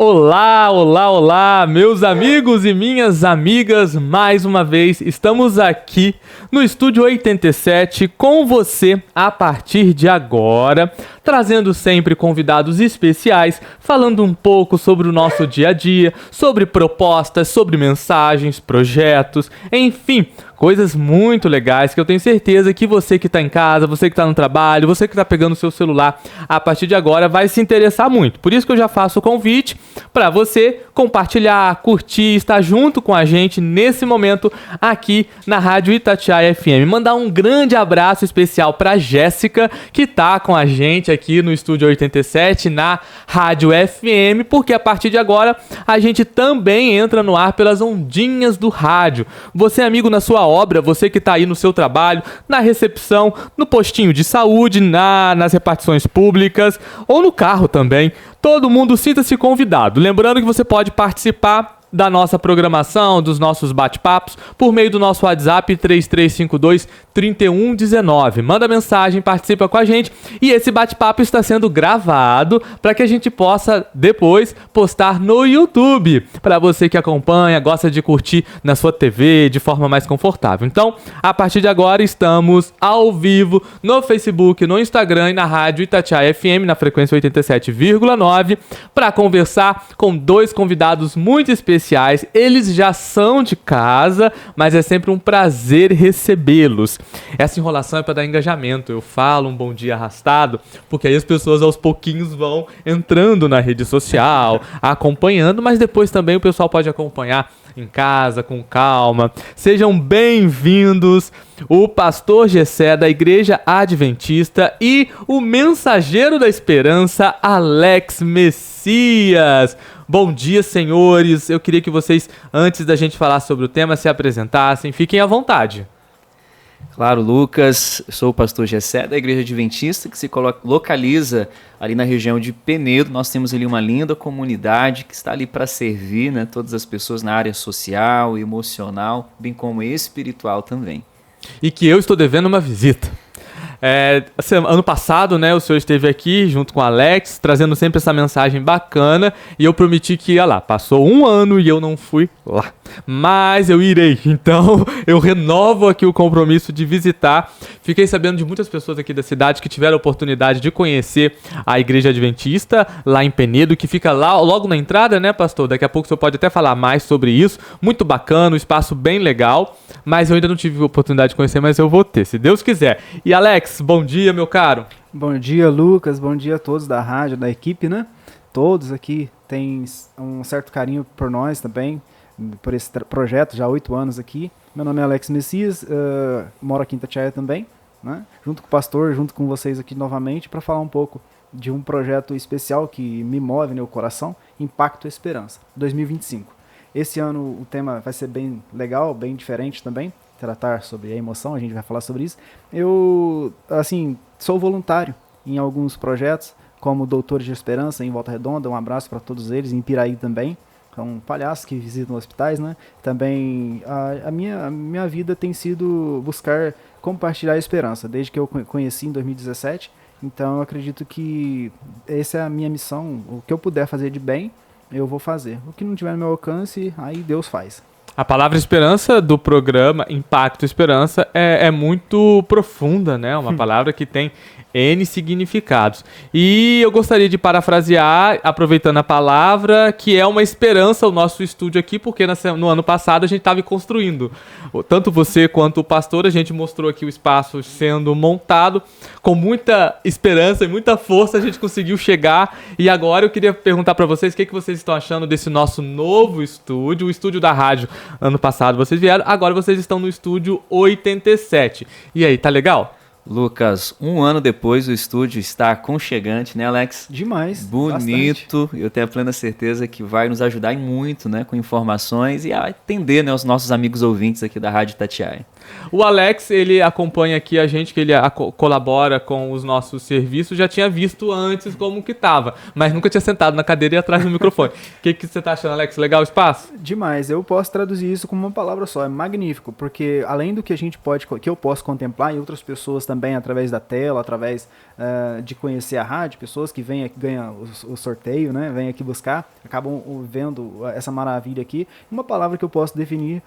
Olá, olá, olá, meus amigos e minhas amigas, mais uma vez estamos aqui no Estúdio 87 com você a partir de agora, trazendo sempre convidados especiais, falando um pouco sobre o nosso dia a dia, sobre propostas, sobre mensagens, projetos, enfim, coisas muito legais que eu tenho certeza que você que está em casa, você que está no trabalho, você que está pegando o seu celular, a partir de agora vai se interessar muito. Por isso que eu já faço o convite para você compartilhar, curtir, estar junto com a gente nesse momento aqui na Rádio Itatiaia FM. Mandar um grande abraço especial para Jéssica, que está com a gente aqui no Estúdio 87, na Rádio FM, porque a partir de agora a gente também entra no ar pelas ondinhas do rádio. Você, amigo, na sua obra, você que está aí no seu trabalho, na recepção, no postinho de saúde, nas repartições públicas ou no carro também, todo mundo sinta-se convidado. Lembrando que você pode participar da nossa programação, dos nossos bate-papos, por meio do nosso WhatsApp 3352-3119. Manda mensagem, participa com a gente e esse bate-papo está sendo gravado para que a gente possa depois postar no YouTube, para você que acompanha, gosta de curtir na sua TV de forma mais confortável. Então, a partir de agora estamos ao vivo no Facebook, no Instagram e na Rádio Itatiaia FM, na frequência 87,9, para conversar com dois convidados muito especiais. Eles já são de casa, mas é sempre um prazer recebê-los. Essa enrolação é para dar engajamento. Eu falo um bom dia arrastado, porque aí as pessoas aos pouquinhos vão entrando na rede social, acompanhando, mas depois também o pessoal pode acompanhar em casa, com calma. Sejam bem-vindos o pastor Gessé da Igreja Adventista e o mensageiro da esperança, Alex Messias. Bom dia, senhores. Eu queria que vocês, antes da gente falar sobre o tema, se apresentassem. Fiquem à vontade. Claro, Lucas. Eu sou o pastor Gessé da Igreja Adventista, que se localiza ali na região de Penedo. Nós temos ali uma linda comunidade que está ali para servir, né, todas as pessoas na área social, emocional, bem como espiritual também. E que eu estou devendo uma visita. Ano passado, né, o senhor esteve aqui junto com o Alex, trazendo sempre essa mensagem bacana, e eu prometi que ia lá. Passou um ano e eu não fui lá, mas eu irei. Então eu renovo aqui o compromisso de visitar. Fiquei sabendo de muitas pessoas aqui da cidade que tiveram a oportunidade de conhecer a Igreja Adventista lá em Penedo, que fica lá logo na entrada, né, pastor? Daqui a pouco o senhor pode até falar mais sobre isso. Muito bacana, um espaço bem legal, mas eu ainda não tive a oportunidade de conhecer, mas eu vou ter, se Deus quiser. E Alex, bom dia, meu caro. Bom dia, Lucas. Bom dia a todos da rádio, da equipe, né? Todos aqui têm um certo carinho por nós também, por esse projeto, já há 8 anos aqui. Meu nome é Alex Messias, moro aqui em Itatiaia também, né? Junto com o pastor, junto com vocês aqui novamente, para falar um pouco de um projeto especial que me move no coração, Impacto Esperança, 2025. Esse ano o tema vai ser bem legal, bem diferente também, tratar sobre a emoção, a gente vai falar sobre isso. Eu, assim, sou voluntário em alguns projetos, como Doutores de Esperança em Volta Redonda, um abraço para todos eles, em Piraí também, são palhaços que visitam hospitais, né? Também a minha vida tem sido buscar compartilhar a esperança, desde que eu conheci em 2017, então eu acredito que essa é a minha missão, o que eu puder fazer de bem, eu vou fazer. O que não tiver no meu alcance, aí Deus faz. A palavra esperança do programa Impacto Esperança é muito profunda, né? Uma palavra que tem N significados. E eu gostaria de parafrasear, aproveitando a palavra, que é uma esperança o nosso estúdio aqui, porque no ano passado a gente estava construindo. Tanto você quanto o pastor, a gente mostrou aqui o espaço sendo montado. Com muita esperança e muita força a gente conseguiu chegar. E agora eu queria perguntar para vocês o que vocês estão achando desse nosso novo estúdio, o estúdio da rádio. Ano passado vocês vieram, agora vocês estão no Estúdio 87. E aí, tá legal? Lucas, um ano depois o estúdio está aconchegante, né, Alex? Demais. Bonito. Bastante. Eu tenho a plena certeza que vai nos ajudar muito, né, com informações e a atender, né, os nossos amigos ouvintes aqui da Rádio Itatiaia. O Alex, ele acompanha aqui a gente, que ele colabora com os nossos serviços, já tinha visto antes como que tava, mas nunca tinha sentado na cadeira e atrás do microfone. O que você tá achando, Alex? Legal o espaço? Demais. Eu posso traduzir isso com uma palavra só, é magnífico, porque além do que a gente pode, que eu posso contemplar e outras pessoas também também através da tela, através de conhecer a rádio, pessoas que vêm aqui, ganham o sorteio, né? Vêm aqui buscar, acabam vendo essa maravilha aqui. Uma palavra que eu posso definir,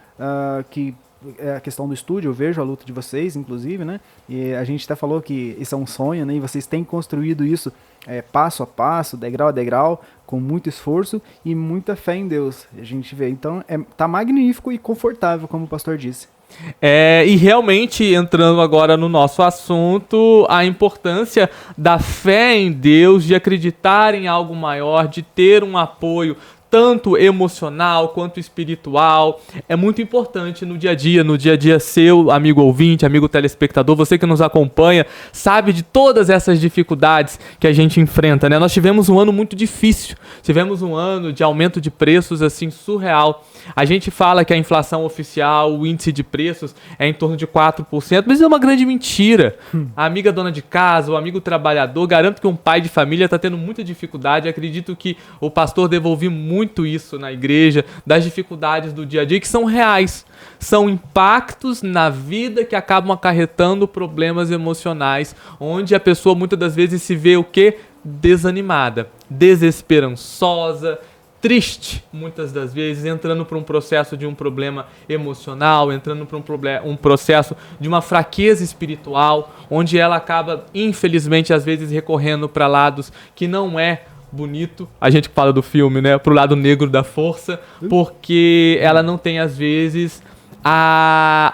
que é a questão do estúdio, eu vejo a luta de vocês, inclusive, né? E a gente até falou que isso é um sonho, né? E vocês têm construído isso passo a passo, degrau a degrau, com muito esforço e muita fé em Deus. A gente vê. Então, tá magnífico e confortável, como o pastor disse. E realmente, entrando agora no nosso assunto, a importância da fé em Deus, de acreditar em algo maior, de ter um apoio tanto emocional quanto espiritual, é muito importante no dia a dia seu, amigo ouvinte, amigo telespectador, você que nos acompanha, sabe de todas essas dificuldades que a gente enfrenta, né? Nós tivemos um ano muito difícil, tivemos um ano de aumento de preços, assim, surreal. A gente fala que a inflação oficial, o índice de preços é em torno de 4%, mas é uma grande mentira. A amiga dona de casa, o amigo trabalhador, garanto que um pai de família está tendo muita dificuldade, acredito que o pastor devolvi muito isso na igreja, das dificuldades do dia a dia, que são reais, são impactos na vida que acabam acarretando problemas emocionais, onde a pessoa muitas das vezes se vê o quê? Desanimada, desesperançosa, triste, muitas das vezes, entrando para um processo de um problema emocional, entrando para um processo de uma fraqueza espiritual, onde ela acaba, infelizmente, às vezes recorrendo para lados que não é bonito, a gente fala do filme, né, pro lado negro da força, porque ela não tem, às vezes,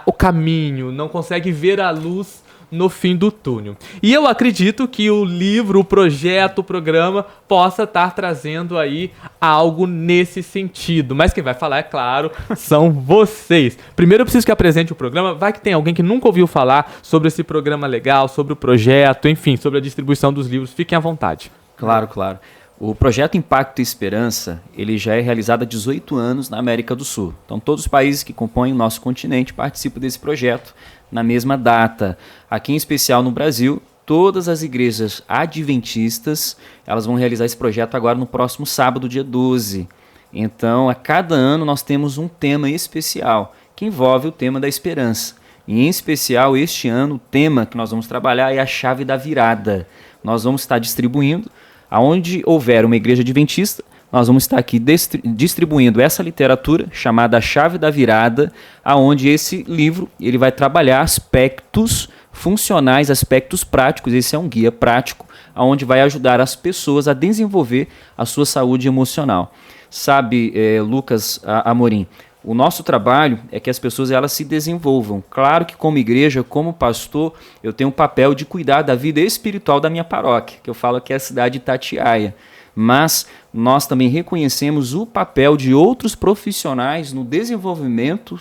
o caminho, não consegue ver a luz no fim do túnel. E eu acredito que o livro, o projeto, o programa possa estar trazendo aí algo nesse sentido. Mas quem vai falar, é claro, são vocês. Primeiro eu preciso que apresente o programa. Vai que tem alguém que nunca ouviu falar sobre esse programa legal, sobre o projeto, enfim, sobre a distribuição dos livros. Fiquem à vontade. Claro, claro. O projeto Impacto e Esperança, ele já é realizado há 18 anos na América do Sul. Então todos os países que compõem o nosso continente participam desse projeto na mesma data. Aqui em especial no Brasil, todas as igrejas adventistas, elas vão realizar esse projeto agora no próximo sábado, dia 12. Então, a cada ano nós temos um tema especial, que envolve o tema da esperança. E em especial, este ano, o tema que nós vamos trabalhar é a chave da virada. Nós vamos estar distribuindo, aonde houver uma igreja adventista, nós vamos estar aqui distribuindo essa literatura chamada A Chave da Virada, aonde esse livro ele vai trabalhar aspectos funcionais, aspectos práticos. Esse é um guia prático, aonde vai ajudar as pessoas a desenvolver a sua saúde emocional. Sabe, Lucas Amorim, o nosso trabalho é que as pessoas elas se desenvolvam. Claro que como igreja, como pastor, eu tenho o papel de cuidar da vida espiritual da minha paróquia, que eu falo que é a cidade de Itatiaia. Mas nós também reconhecemos o papel de outros profissionais no desenvolvimento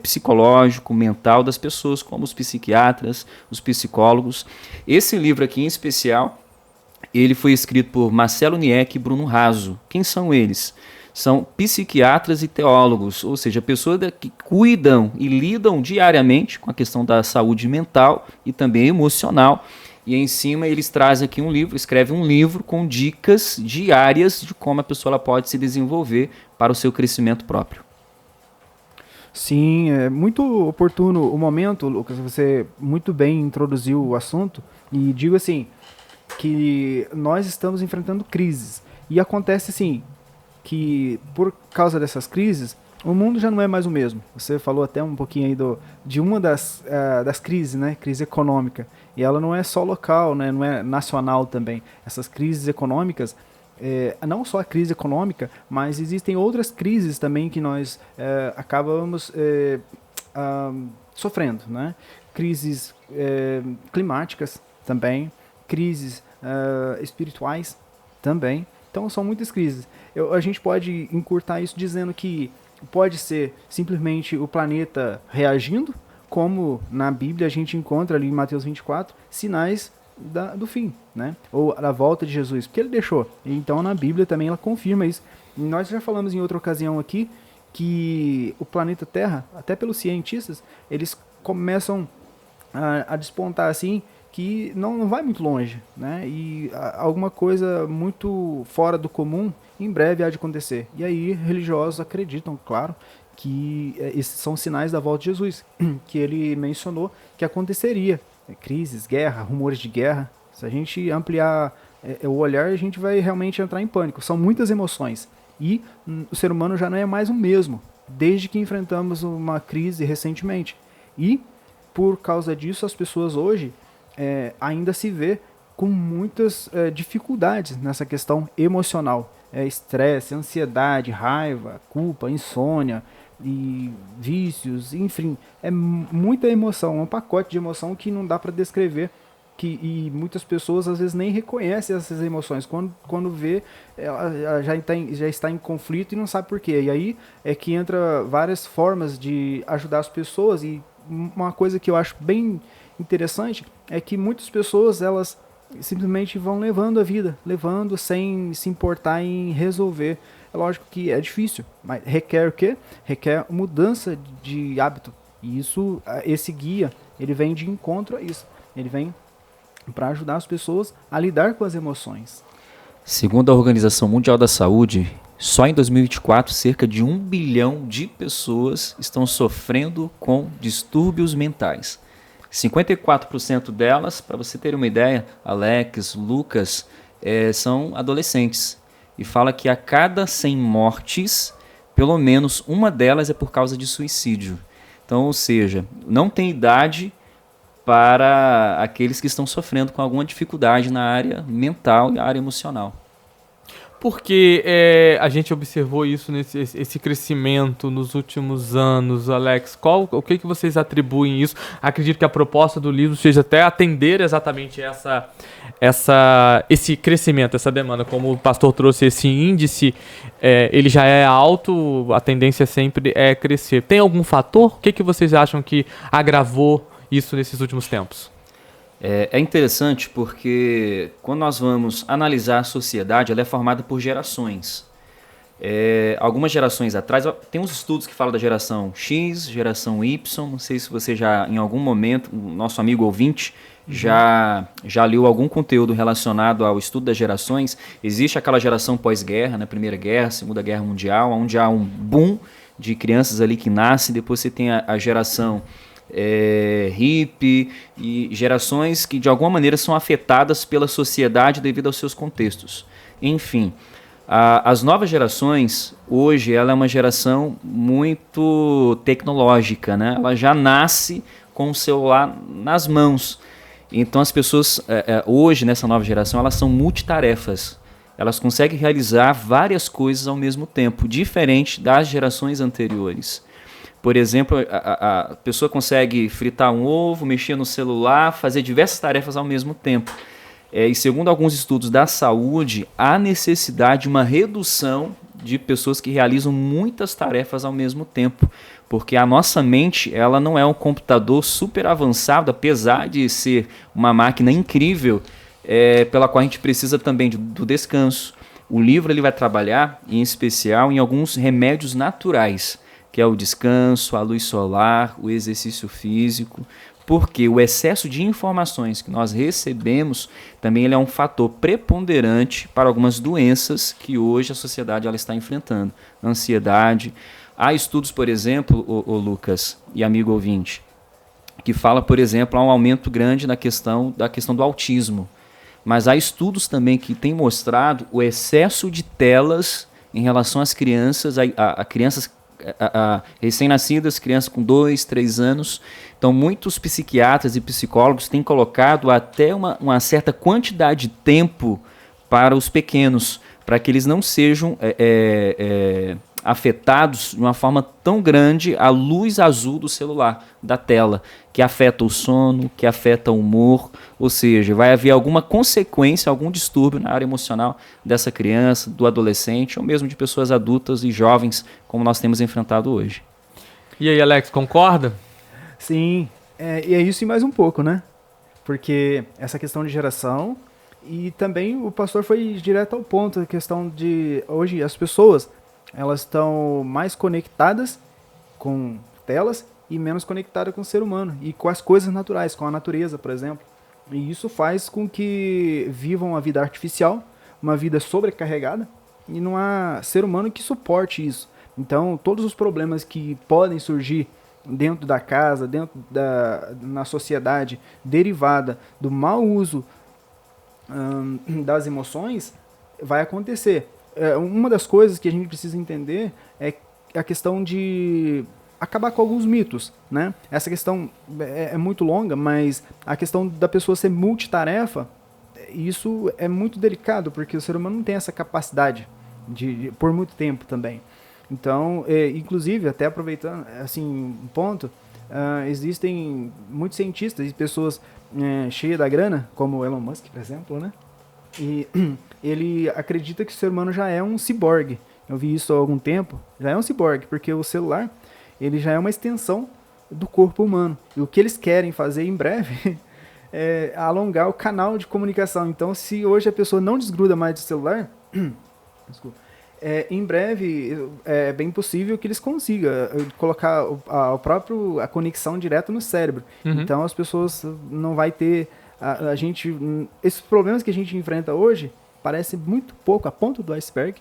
psicológico, mental das pessoas, como os psiquiatras, os psicólogos. Esse livro aqui em especial, ele foi escrito por Marcelo Niek e Bruno Raso. Quem são eles? São psiquiatras e teólogos, ou seja, pessoas que cuidam e lidam diariamente com a questão da saúde mental e também emocional. E em cima eles trazem aqui um livro, escrevem um livro com dicas diárias de como a pessoa ela pode se desenvolver para o seu crescimento próprio. Sim, é muito oportuno o momento, Lucas, você muito bem introduziu o assunto, e digo assim, que nós estamos enfrentando crises, e acontece assim, que por causa dessas crises, o mundo já não é mais o mesmo. Você falou até um pouquinho aí de uma das crises, né? Crise econômica. E ela não é só local, né? Não é nacional também. Essas crises econômicas, não só a crise econômica, mas existem outras crises também que nós acabamos sofrendo, né? Crises climáticas também, crises espirituais também. Então são muitas crises. A gente pode encurtar isso dizendo que pode ser simplesmente o planeta reagindo, como na Bíblia a gente encontra ali em Mateus 24, sinais do fim, né? Ou da volta de Jesus, porque ele deixou. Então na Bíblia também ela confirma isso. E nós já falamos em outra ocasião aqui que o planeta Terra, até pelos cientistas, eles começam a despontar assim, que não vai muito longe, né? E alguma coisa muito fora do comum em breve há de acontecer. E aí religiosos acreditam, claro, que esses são sinais da volta de Jesus, que ele mencionou que aconteceria crises, guerra, rumores de guerra. Se a gente ampliar o olhar, a gente vai realmente entrar em pânico. São muitas emoções. E o ser humano já não é mais o mesmo, desde que enfrentamos uma crise recentemente. E, por causa disso, as pessoas hoje ainda se vê com muitas dificuldades nessa questão emocional. Estresse, ansiedade, raiva, culpa, insônia e vícios, enfim. É muita emoção, um pacote de emoção que não dá para descrever. E muitas pessoas às vezes nem reconhecem essas emoções. Quando vê, ela já está em conflito e não sabe por quê. E aí é que entra várias formas de ajudar as pessoas. E uma coisa que eu acho bem interessante é que muitas pessoas, elas simplesmente vão levando a vida, levando sem se importar em resolver. É lógico que é difícil, mas requer o quê? Requer mudança de hábito. E isso, esse guia, ele vem de encontro a isso. Ele vem para ajudar as pessoas a lidar com as emoções. Segundo a Organização Mundial da Saúde, só em 2024, cerca de 1 bilhão de pessoas estão sofrendo com distúrbios mentais. 54% delas, para você ter uma ideia, Alex, Lucas, são adolescentes. E fala que a cada 100 mortes, pelo menos uma delas é por causa de suicídio. Então, ou seja, não tem idade para aqueles que estão sofrendo com alguma dificuldade na área mental e na área emocional. Porque a gente observou isso, esse crescimento nos últimos anos, Alex. O que vocês atribuem isso? Acredito que a proposta do livro seja até atender exatamente esse crescimento, essa demanda. Como o pastor trouxe esse índice, ele já é alto, a tendência sempre é crescer. Tem algum fator? O que vocês acham que agravou isso nesses últimos tempos? É interessante porque quando nós vamos analisar a sociedade, ela é formada por gerações. Algumas gerações atrás, tem uns estudos que falam da geração X, geração Y, não sei se você já, em algum momento, o nosso amigo ouvinte, já leu algum conteúdo relacionado ao estudo das gerações. Existe aquela geração pós-guerra, né, Primeira Guerra, Segunda Guerra Mundial, onde há um boom de crianças ali que nascem, depois você tem a geração hippie e gerações que de alguma maneira são afetadas pela sociedade devido aos seus contextos. Enfim, as novas gerações, hoje, ela é uma geração muito tecnológica, né? Ela já nasce com o celular nas mãos. Então as pessoas, hoje, nessa nova geração, elas são multitarefas. Elas conseguem realizar várias coisas ao mesmo tempo, diferente das gerações anteriores. Por exemplo, a pessoa consegue fritar um ovo, mexer no celular, fazer diversas tarefas ao mesmo tempo. E segundo alguns estudos da saúde, há necessidade de uma redução de pessoas que realizam muitas tarefas ao mesmo tempo. Porque a nossa mente, ela não é um computador super avançado, apesar de ser uma máquina incrível, pela qual a gente precisa também do descanso. O livro ele vai trabalhar, em especial, em alguns remédios naturais, que é o descanso, a luz solar, o exercício físico, porque o excesso de informações que nós recebemos também ele é um fator preponderante para algumas doenças que hoje a sociedade ela está enfrentando. Ansiedade. Há estudos, por exemplo, o Lucas e amigo ouvinte, que fala, por exemplo, há um aumento grande da questão do autismo. Mas há estudos também que têm mostrado o excesso de telas em relação às crianças, a crianças recém-nascidas, crianças com 2, 3 anos. Então, muitos psiquiatras e psicólogos têm colocado até uma certa quantidade de tempo para os pequenos, para que eles não sejam afetados de uma forma tão grande à luz azul do celular, da tela, que afeta o sono, que afeta o humor, ou seja, vai haver alguma consequência, algum distúrbio na área emocional dessa criança, do adolescente, ou mesmo de pessoas adultas e jovens, como nós temos enfrentado hoje. E aí, Alex, concorda? Sim, e é isso e mais um pouco, né? Porque essa questão de geração, e também o pastor foi direto ao ponto, a questão de, hoje, as pessoas, elas estão mais conectadas com telas e menos conectadas com o ser humano e com as coisas naturais, com a natureza, por exemplo. E isso faz com que vivam uma vida artificial, uma vida sobrecarregada, e não há ser humano que suporte isso. Então, todos os problemas que podem surgir dentro da casa, na sociedade, derivada do mau uso das emoções, vai acontecer. Uma das coisas que a gente precisa entender é a questão de acabar com alguns mitos, né? Essa questão é muito longa, mas a questão da pessoa ser multitarefa, isso é muito delicado, porque o ser humano não tem essa capacidade por muito tempo também. Então, inclusive, até aproveitando assim, um ponto, existem muitos cientistas e pessoas cheias da grana, como o Elon Musk, por exemplo, né? E ele acredita que o ser humano já é um ciborgue. Eu vi isso há algum tempo. Já é um ciborgue, porque o celular ele já é uma extensão do corpo humano. E o que eles querem fazer em breve é alongar o canal de comunicação. Então, se hoje a pessoa não desgruda mais do celular, em breve é bem possível que eles consigam colocar a conexão direta no cérebro. Uhum. Então, as pessoas não vai ter... esses problemas que a gente enfrenta hoje parece muito pouco, a ponta do iceberg,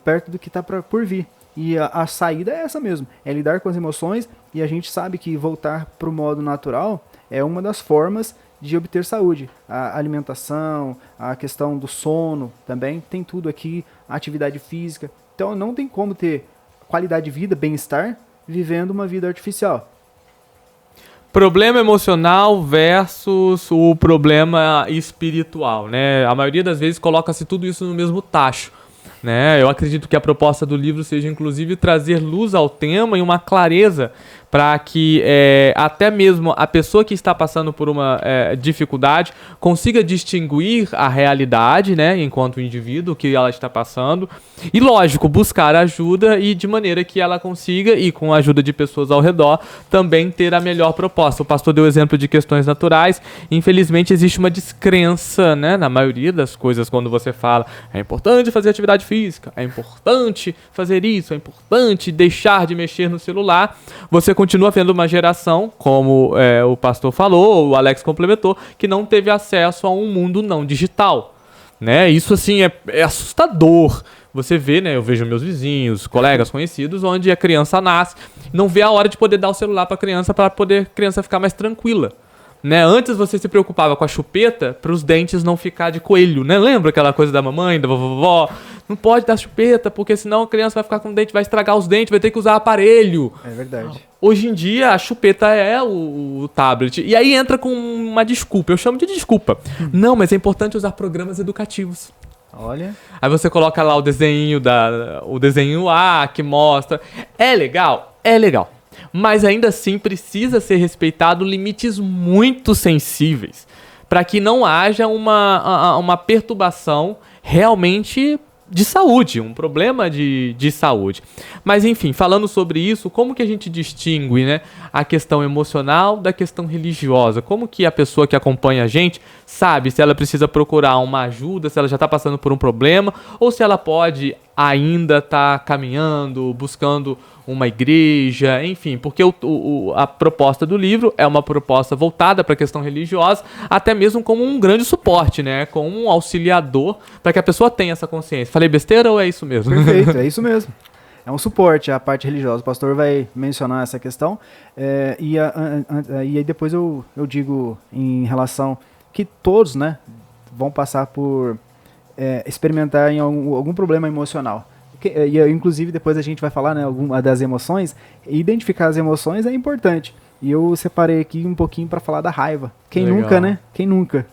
perto do que está por vir. E a saída é essa mesmo, é lidar com as emoções, e a gente sabe que voltar para o modo natural é uma das formas de obter saúde. A alimentação, a questão do sono também, tem tudo aqui, a atividade física. Então não tem como ter qualidade de vida, bem-estar, vivendo uma vida artificial. Problema emocional versus o problema espiritual, né? A maioria das vezes coloca-se tudo isso no mesmo tacho, né? Eu acredito que a proposta do livro seja, inclusive, trazer luz ao tema e uma clareza para que até mesmo a pessoa que está passando por uma dificuldade consiga distinguir a realidade, né, enquanto indivíduo, que ela está passando, e, lógico, buscar ajuda e de maneira que ela consiga, e com a ajuda de pessoas ao redor, também ter a melhor proposta. O pastor deu exemplo de questões naturais. Infelizmente, existe uma descrença, né, na maioria das coisas, quando você fala é importante fazer atividade física, é importante fazer isso, é importante deixar de mexer no celular. Você continua vendo uma geração, como o pastor falou, o Alex complementou, que não teve acesso a um mundo não digital, né? Isso, assim, é assustador. Você vê, né? Eu vejo meus vizinhos, colegas conhecidos, onde a criança nasce, não vê a hora de poder dar o celular para poder a criança ficar mais tranquila. Né? Antes você se preocupava com a chupeta para os dentes não ficar de coelho, né? Lembra aquela coisa da mamãe, da vovó? Não pode dar chupeta, porque senão a criança vai ficar com o dente, vai estragar os dentes, vai ter que usar aparelho. É verdade. Hoje em dia, a chupeta é o tablet. E aí entra com uma desculpa. Eu chamo de desculpa. Não, mas é importante usar programas educativos. Olha. Aí você coloca lá o desenho que mostra. É legal? É legal. Mas ainda assim precisa ser respeitado limites muito sensíveis para que não haja uma perturbação realmente de saúde, um problema de saúde. Mas enfim, falando sobre isso, como que a gente distingue, né, a questão emocional da questão religiosa? Como que a pessoa que acompanha a gente sabe se ela precisa procurar uma ajuda, se ela já está passando por um problema, ou se ela pode ainda estar caminhando, buscando uma igreja, enfim, porque a proposta do livro é uma proposta voltada para a questão religiosa, até mesmo como um grande suporte, né, como um auxiliador para que a pessoa tenha essa consciência. Falei besteira ou é isso mesmo? Perfeito, é isso mesmo. É um suporte à parte religiosa. O pastor vai mencionar essa questão, e aí depois eu digo em relação que todos, né, vão passar por experimentar em algum problema emocional. E inclusive depois a gente vai falar, né, alguma das emoções. Identificar as emoções é importante. E eu separei aqui um pouquinho para falar da raiva. Quem Legal. nunca, né? Quem nunca?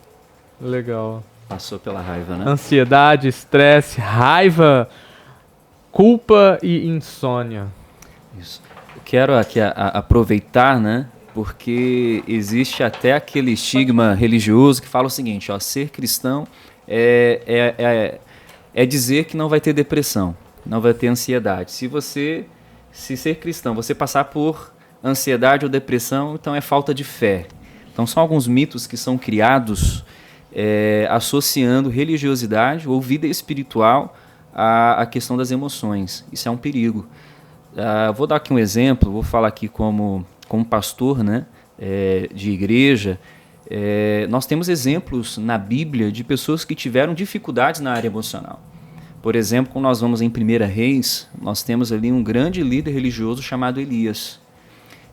Legal. Passou pela raiva, né? Ansiedade, estresse, raiva, culpa e insônia. Isso. Eu quero aqui aproveitar, né? Porque existe até aquele estigma religioso que fala o seguinte, ó, ser cristão é dizer que não vai ter depressão, não vai ter ansiedade. Se ser cristão, você passar por ansiedade ou depressão, então é falta de fé. Então são alguns mitos que são criados associando religiosidade ou vida espiritual à questão das emoções. Isso é um perigo. Vou dar aqui um exemplo, vou falar aqui como pastor, né, de igreja. Nós temos exemplos na Bíblia de pessoas que tiveram dificuldades na área emocional. Por exemplo, quando nós vamos em 1 Reis, nós temos ali um grande líder religioso chamado Elias.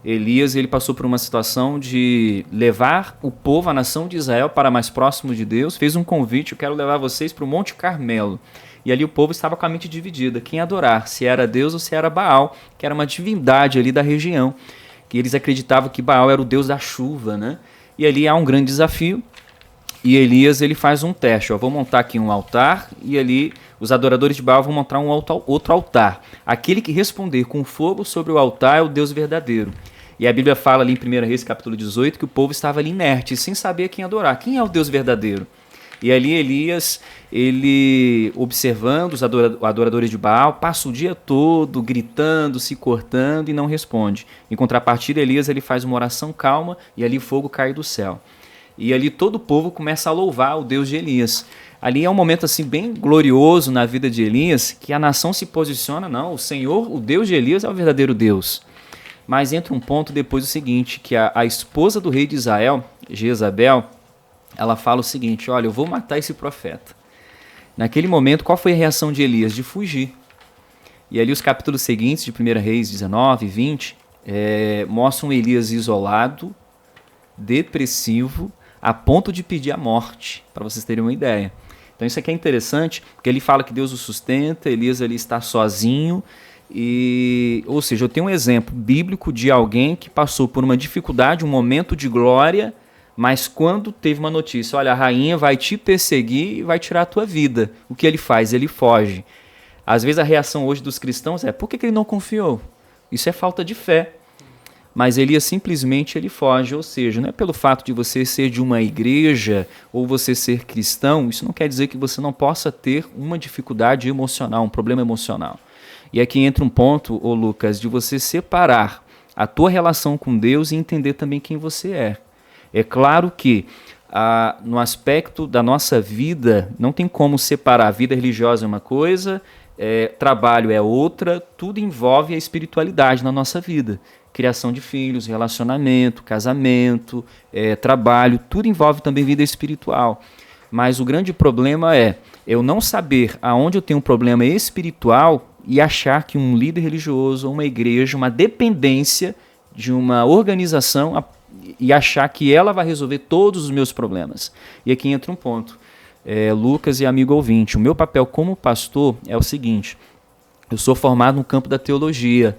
Elias, ele passou por uma situação de levar o povo, a nação de Israel, para mais próximo de Deus, fez um convite: eu quero levar vocês para o Monte Carmelo. E ali o povo estava com a mente dividida, quem adorar, se era Deus ou se era Baal, que era uma divindade ali da região, que eles acreditavam que Baal era o deus da chuva, né? E ali há um grande desafio, e Elias, ele faz um teste: vou montar aqui um altar, e ali os adoradores de Baal vão montar outro altar. Aquele que responder com fogo sobre o altar é o Deus verdadeiro. E a Bíblia fala ali em 1 Reis capítulo 18 que o povo estava ali inerte, sem saber quem adorar. Quem é o Deus verdadeiro? E ali Elias, ele observando os adoradores de Baal, passa o dia todo gritando, se cortando e não responde. Em contrapartida, Elias, ele faz uma oração calma e ali fogo cai do céu. E ali todo o povo começa a louvar o Deus de Elias. Ali é um momento assim bem glorioso na vida de Elias, que a nação se posiciona: não, o Senhor, o Deus de Elias é o verdadeiro Deus. Mas entra um ponto depois o seguinte, que a esposa do rei de Israel, Jezabel, ela fala o seguinte: olha, eu vou matar esse profeta. Naquele momento, qual foi a reação de Elias? De fugir. E ali os capítulos seguintes de 1 Reis 19 e 20 mostram Elias isolado, depressivo, a ponto de pedir a morte, para vocês terem uma ideia. Então isso aqui é interessante, porque ele fala que Deus o sustenta, Elias ali está sozinho, ou seja, eu tenho um exemplo bíblico de alguém que passou por uma dificuldade, um momento de glória, mas quando teve uma notícia: olha, a rainha vai te perseguir e vai tirar a tua vida, o que ele faz? Ele foge. Às vezes a reação hoje dos cristãos é: por que ele não confiou? Isso é falta de fé. Mas Elias simplesmente ele foge, ou seja, não é pelo fato de você ser de uma igreja ou você ser cristão, isso não quer dizer que você não possa ter uma dificuldade emocional, um problema emocional. E aqui entra um ponto, ô Lucas, de você separar a tua relação com Deus e entender também quem você é. É claro que no aspecto da nossa vida, não tem como separar. A vida religiosa é uma coisa, trabalho é outra, tudo envolve a espiritualidade na nossa vida. Criação de filhos, relacionamento, casamento, trabalho, tudo envolve também vida espiritual. Mas o grande problema é eu não saber aonde eu tenho um problema espiritual e achar que um líder religioso, uma igreja, uma dependência de uma organização e achar que ela vai resolver todos os meus problemas. E aqui entra um ponto. Lucas e amigo ouvinte, o meu papel como pastor é o seguinte: eu sou formado no campo da teologia,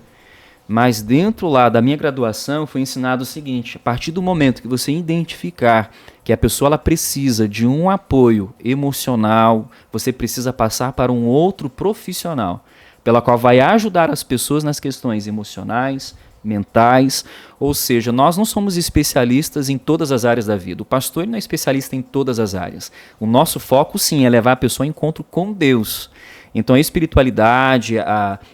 mas dentro lá da minha graduação foi ensinado o seguinte: a partir do momento que você identificar que a pessoa ela precisa de um apoio emocional, você precisa passar para um outro profissional, pela qual vai ajudar as pessoas nas questões emocionais, mentais, ou seja, nós não somos especialistas em todas as áreas da vida. O pastor ele não é especialista em todas as áreas. O nosso foco, sim, é levar a pessoa a encontro com Deus. Então a espiritualidade,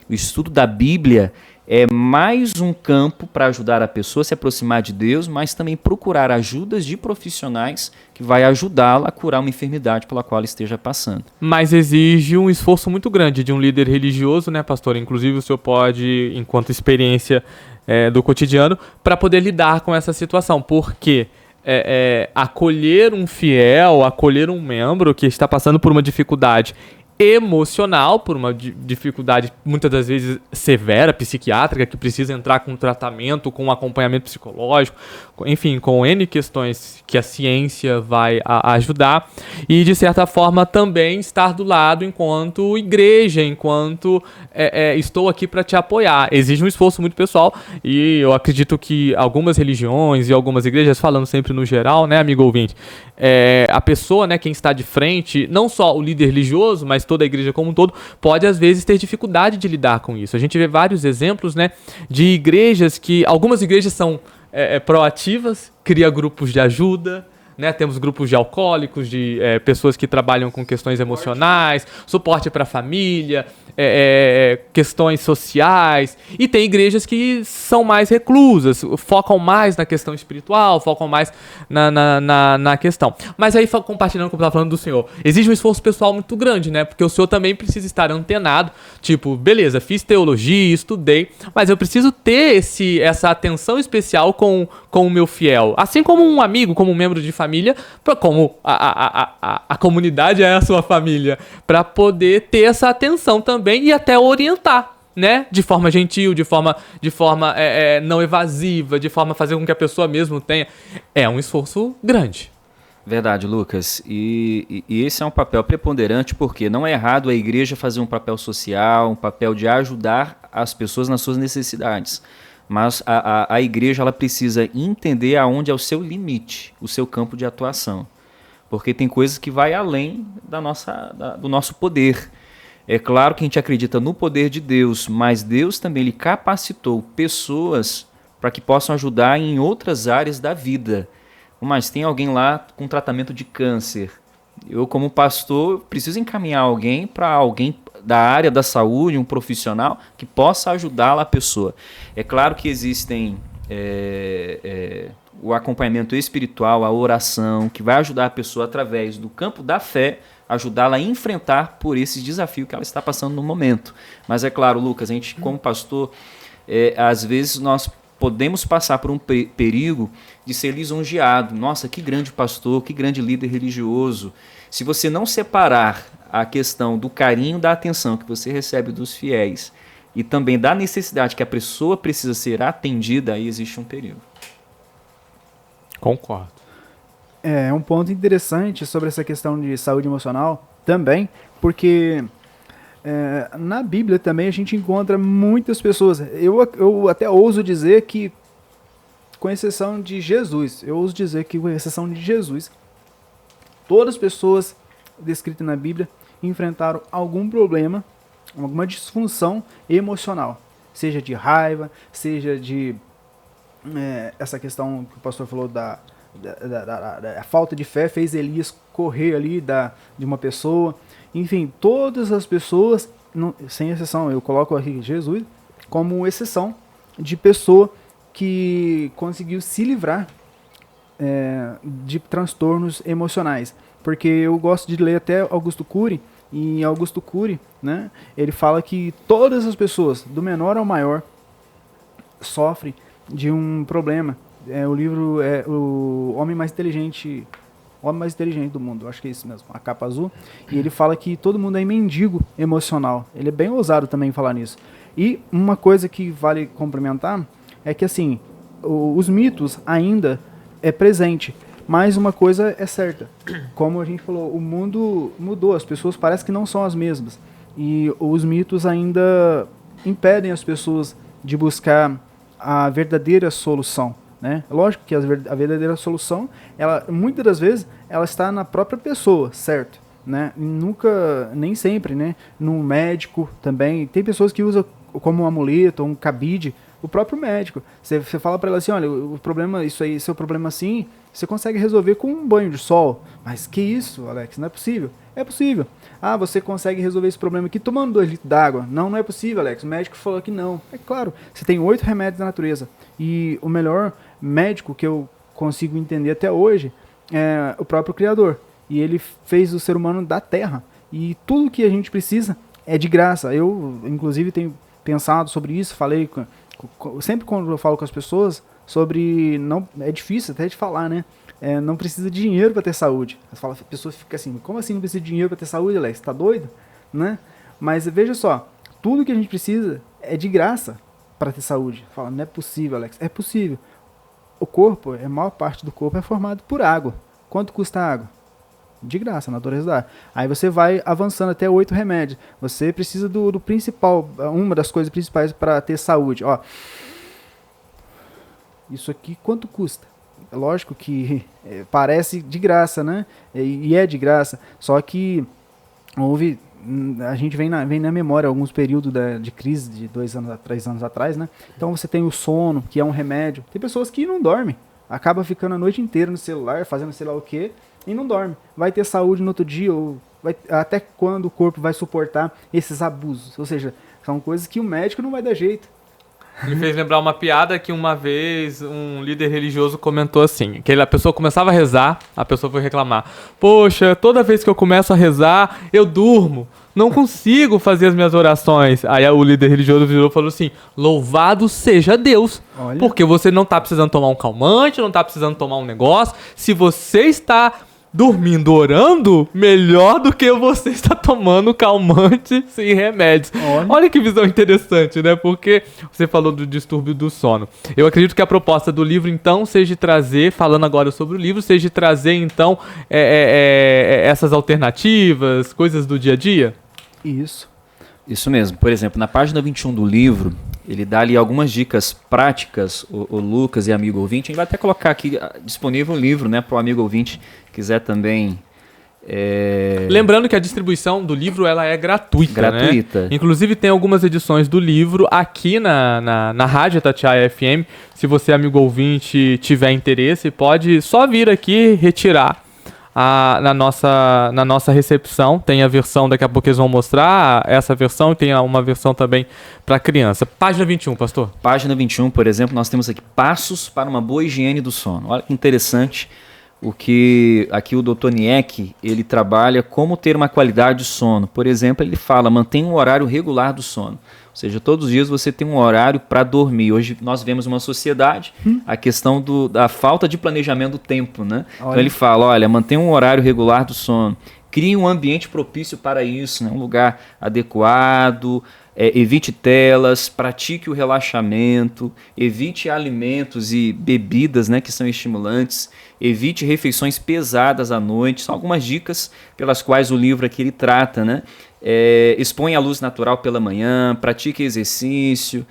o estudo da Bíblia é mais um campo para ajudar a pessoa a se aproximar de Deus, mas também procurar ajudas de profissionais que vai ajudá-la a curar uma enfermidade pela qual ela esteja passando. Mas exige um esforço muito grande de um líder religioso, né, pastor? Inclusive o senhor pode, enquanto experiência do cotidiano, para poder lidar com essa situação, porque acolher um fiel, acolher um membro que está passando por uma dificuldade emocional, por uma dificuldade muitas das vezes severa, psiquiátrica, que precisa entrar com tratamento, com acompanhamento psicológico, enfim, com N questões que a ciência vai ajudar, e de certa forma também estar do lado enquanto igreja, enquanto estou aqui para te apoiar. Exige um esforço muito pessoal, e eu acredito que algumas religiões e algumas igrejas, falando sempre no geral, né, amigo ouvinte, a pessoa, né, quem está de frente, não só o líder religioso, mas toda a igreja como um todo, pode às vezes ter dificuldade de lidar com isso. A gente vê vários exemplos, né, de igrejas que, algumas igrejas são proativas, cria grupos de ajuda, né? Temos grupos de alcoólicos, de pessoas que trabalham com questões emocionais, suporte para a família, questões sociais, e tem igrejas que são mais reclusas, focam mais na questão espiritual, focam mais na questão. Mas aí, compartilhando como eu estava falando do senhor, exige um esforço pessoal muito grande, né? Porque o senhor também precisa estar antenado, tipo, beleza, fiz teologia, estudei, mas eu preciso ter essa atenção especial com o meu fiel, assim como um amigo, como um membro de família, como a comunidade é a sua família, para poder ter essa atenção também e até orientar, né? De forma gentil, de forma não evasiva, de forma a fazer com que a pessoa mesmo tenha. É um esforço grande. Verdade, Lucas. E esse é um papel preponderante porque não é errado a igreja fazer um papel social, um papel de ajudar as pessoas nas suas necessidades. Mas a igreja ela precisa entender aonde é o seu limite, o seu campo de atuação. Porque tem coisas que vai além do nosso poder. É claro que a gente acredita no poder de Deus, mas Deus também lhe capacitou pessoas para que possam ajudar em outras áreas da vida. Mas tem alguém lá com tratamento de câncer. Eu, como pastor, preciso encaminhar alguém para alguém da área da saúde, um profissional, que possa ajudá-la a pessoa. É claro que existem o acompanhamento espiritual, a oração, que vai ajudar a pessoa através do campo da fé, ajudá-la a enfrentar por esse desafio que ela está passando no momento. Mas é claro, Lucas, a gente como pastor, às vezes nós podemos passar por um perigo de ser lisonjeado. Nossa, que grande pastor, que grande líder religioso. Se você não separar a questão do carinho, da atenção que você recebe dos fiéis e também da necessidade que a pessoa precisa ser atendida, aí existe um perigo. Concordo. É um ponto interessante sobre essa questão de saúde emocional também, porque na Bíblia também a gente encontra muitas pessoas. Eu até ouso dizer que, com exceção de Jesus, todas as pessoas descritas na Bíblia enfrentaram algum problema, alguma disfunção emocional, seja de raiva, seja de essa questão que o pastor falou da falta de fé, fez Elias correr ali de uma pessoa. Enfim, todas as pessoas, sem exceção, eu coloco aqui Jesus como exceção de pessoa que conseguiu se livrar de transtornos emocionais. Porque eu gosto de ler até Augusto Cury, e em Augusto Cury, né, ele fala que todas as pessoas, do menor ao maior, sofrem de um problema. O livro é O Homem Mais Inteligente do Mundo, acho que é isso mesmo, a capa azul. E ele fala que todo mundo é mendigo emocional. Ele é bem ousado também em falar nisso. E uma coisa que vale complementar é que, assim, os mitos ainda é presente, mas uma coisa é certa. Como a gente falou, o mundo mudou, as pessoas parecem que não são as mesmas. E os mitos ainda impedem as pessoas de buscar a verdadeira solução, né? Lógico que a verdadeira solução, muitas das vezes, ela está na própria pessoa, certo? Né? Nem sempre, né? No médico também. Tem pessoas que usam como um amuleto, um cabide, o próprio médico. Você fala para ela assim, olha, o problema, isso aí, seu problema assim, você consegue resolver com um banho de sol. Mas que isso, Alex? Não é possível. É possível. Ah, você consegue resolver esse problema aqui tomando 2 litros d'água. Não é possível, Alex. O médico falou que não. É claro, você tem 8 remédios da natureza. E o melhor médico que eu consigo entender até hoje é o próprio Criador. E ele fez o ser humano da terra. E tudo que a gente precisa é de graça. Eu, inclusive, tenho pensado sobre isso. Falei sempre quando eu falo com as pessoas sobre... Não, é difícil até de falar, né? Não precisa de dinheiro para ter saúde. A pessoa fica assim, como assim não precisa de dinheiro para ter saúde, Alex? Tá doido? Né? Mas veja só, tudo que a gente precisa é de graça para ter saúde. Fala, não é possível, Alex. É possível. O corpo, a maior parte do corpo é formado por água. Quanto custa a água? De graça, a natureza dá. Aí você vai avançando até 8 remédios. Você precisa do principal, uma das coisas principais para ter saúde. Ó, isso aqui quanto custa? É lógico que parece de graça, né? E é de graça. Só que a gente vem na memória alguns períodos de crise de 2 anos, 3 anos atrás, né? Então você tem o sono, que é um remédio. Tem pessoas que não dormem. Acaba ficando a noite inteira no celular, fazendo sei lá o quê, e não dorme. Vai ter saúde no outro dia, ou até quando o corpo vai suportar esses abusos. Ou seja, são coisas que o médico não vai dar jeito. Me fez lembrar uma piada que uma vez um líder religioso comentou assim, que a pessoa começava a rezar, a pessoa foi reclamar, poxa, toda vez que eu começo a rezar, eu durmo, não consigo fazer as minhas orações. Aí o líder religioso virou e falou assim, louvado seja Deus, porque você não está precisando tomar um calmante, não está precisando tomar um negócio, se você está dormindo orando, melhor do que você estar tomando calmante sem remédios. Olha que visão interessante, né? Porque você falou do distúrbio do sono. Eu acredito que a proposta do livro, então, seja trazer, falando agora sobre o livro, seja trazer, então, essas alternativas, coisas do dia a dia? Isso mesmo. Por exemplo, na página 21 do livro, ele dá ali algumas dicas práticas, o Lucas e amigo ouvinte. A gente vai até colocar aqui disponível o livro, né, para o amigo ouvinte quiser também. Lembrando que a distribuição do livro ela é gratuita. Né? Inclusive tem algumas edições do livro aqui na Rádio Itatiaia FM. Se você, amigo ouvinte, tiver interesse, pode só vir aqui retirar. Na nossa recepção tem a versão, daqui a pouco eles vão mostrar essa versão, e tem uma versão também para criança. Página 21, pastor. Página 21, por exemplo, nós temos aqui passos para uma boa higiene do sono. Olha que interessante o que aqui o Dr. Niek, ele trabalha como ter uma qualidade de sono. Por exemplo, ele fala, mantenha um horário regular do sono. Ou seja, todos os dias você tem um horário para dormir. Hoje nós vemos uma sociedade, a questão da falta de planejamento do tempo, né? Então ele fala, olha, mantenha um horário regular do sono. Crie um ambiente propício para isso, né? Um lugar adequado, evite telas, pratique o relaxamento, evite alimentos e bebidas, né, que são estimulantes, evite refeições pesadas à noite. São algumas dicas pelas quais o livro aqui ele trata, né? Exponha a luz natural pela manhã, pratique exercício,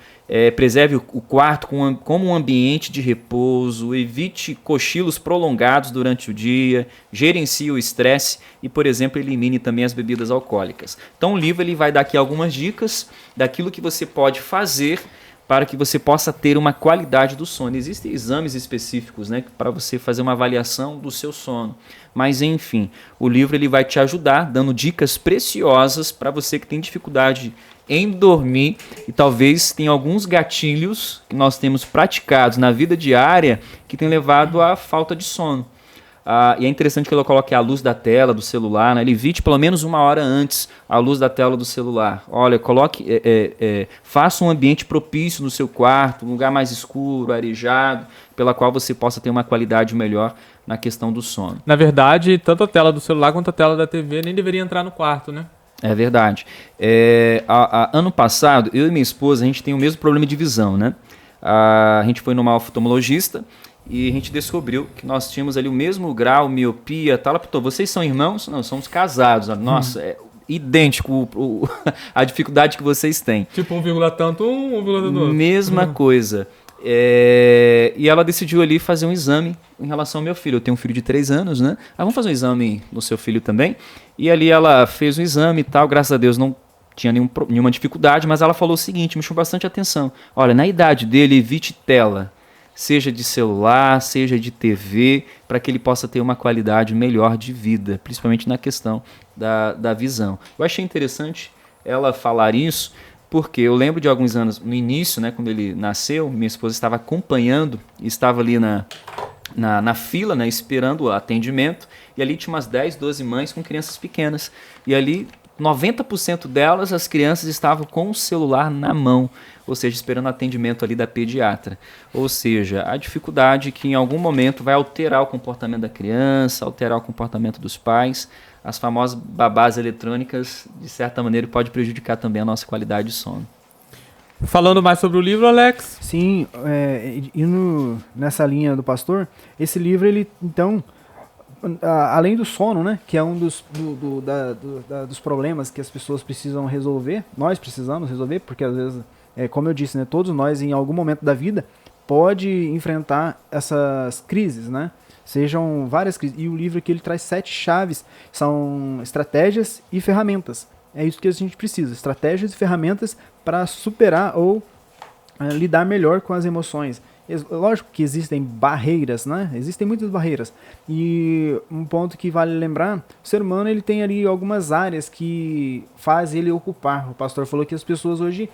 preserve o quarto como um ambiente de repouso, evite cochilos prolongados durante o dia, gerencie o estresse e, por exemplo, elimine também as bebidas alcoólicas. Então o livro ele vai dar aqui algumas dicas daquilo que você pode fazer para que você possa ter uma qualidade do sono. Existem exames específicos, né, para você fazer uma avaliação do seu sono. Mas, enfim, o livro ele vai te ajudar, dando dicas preciosas para você que tem dificuldade em dormir e talvez tenha alguns gatilhos que nós temos praticados na vida diária que tem levado à falta de sono. E é interessante que ele coloque a luz da tela do celular, né? Ele evite pelo menos 1 hora antes a luz da tela do celular. Olha, coloque, faça um ambiente propício no seu quarto, um lugar mais escuro, arejado, pela qual você possa ter uma qualidade melhor na questão do sono. Na verdade, tanto a tela do celular quanto a tela da TV nem deveria entrar no quarto, né? É verdade. Ano passado, eu e minha esposa, a gente tem o mesmo problema de visão, né? A gente foi numa oftalmologista e a gente descobriu que nós tínhamos ali o mesmo grau, miopia, tal. Ela perguntou, vocês são irmãos? Não, somos casados. Nossa, é idêntico a dificuldade que vocês têm. Tipo 1, tanto 1,2. Mesma coisa. E ela decidiu ali fazer um exame em relação ao meu filho. Eu tenho um filho de 3 anos, né? Vamos fazer um exame no seu filho também. E ali ela fez um exame e tal, graças a Deus não tinha nenhuma dificuldade, mas ela falou o seguinte, me chamou bastante atenção. Olha, na idade dele, evite tela, seja de celular, seja de TV, para que ele possa ter uma qualidade melhor de vida, principalmente na questão da visão. Eu achei interessante ela falar isso, porque eu lembro de alguns anos, no início, né, quando ele nasceu, minha esposa estava acompanhando, estava ali na fila, né, esperando o atendimento, e ali tinha umas 10, 12 mães com crianças pequenas, e ali 90% delas, as crianças estavam com o celular na mão, ou seja, esperando o atendimento ali da pediatra. Ou seja, a dificuldade que em algum momento vai alterar o comportamento da criança, alterar o comportamento dos pais. As famosas babás eletrônicas, de certa maneira, pode prejudicar também a nossa qualidade de sono. Falando mais sobre o livro, Alex? Sim, nessa linha do pastor, esse livro, ele, então, além do sono, né, que é um dos problemas que as pessoas precisam resolver, nós precisamos resolver, porque às vezes, como eu disse, né, todos nós em algum momento da vida pode enfrentar essas crises, né, sejam várias crises, e o livro aqui ele traz 7 chaves, são estratégias e ferramentas, é isso que a gente precisa, estratégias e ferramentas para superar ou lidar melhor com as emoções. Lógico que existem barreiras, né? Existem muitas barreiras. E um ponto que vale lembrar, o ser humano ele tem ali algumas áreas que faz ele ocupar. O pastor falou que as pessoas hoje,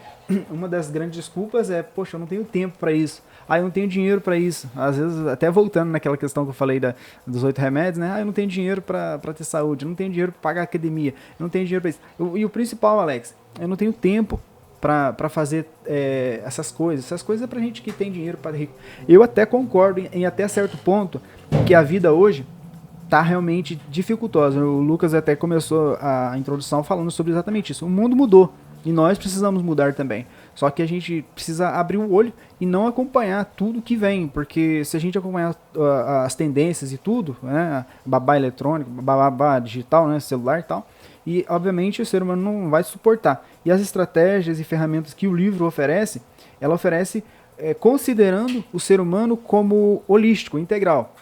uma das grandes desculpas é, poxa, eu não tenho tempo para isso. Eu não tenho dinheiro para isso. Às vezes, até voltando naquela questão que eu falei dos 8 remédios, né? Eu não tenho dinheiro para ter saúde, eu não tenho dinheiro para pagar academia, eu não tenho dinheiro para isso. E o principal, Alex, eu não tenho tempo para fazer essas coisas é pra gente que tem dinheiro, para rico. Eu até concordo em até certo ponto que a vida hoje tá realmente dificultosa. O Lucas até começou a introdução falando sobre exatamente isso. O mundo mudou e nós precisamos mudar também. Só que a gente precisa abrir o olho e não acompanhar tudo que vem, porque se a gente acompanhar as tendências e tudo, né, babá eletrônico, babá digital, né, celular e tal, e obviamente o ser humano não vai suportar. E as estratégias e ferramentas que o livro oferece, ela oferece considerando o ser humano como holístico, integral.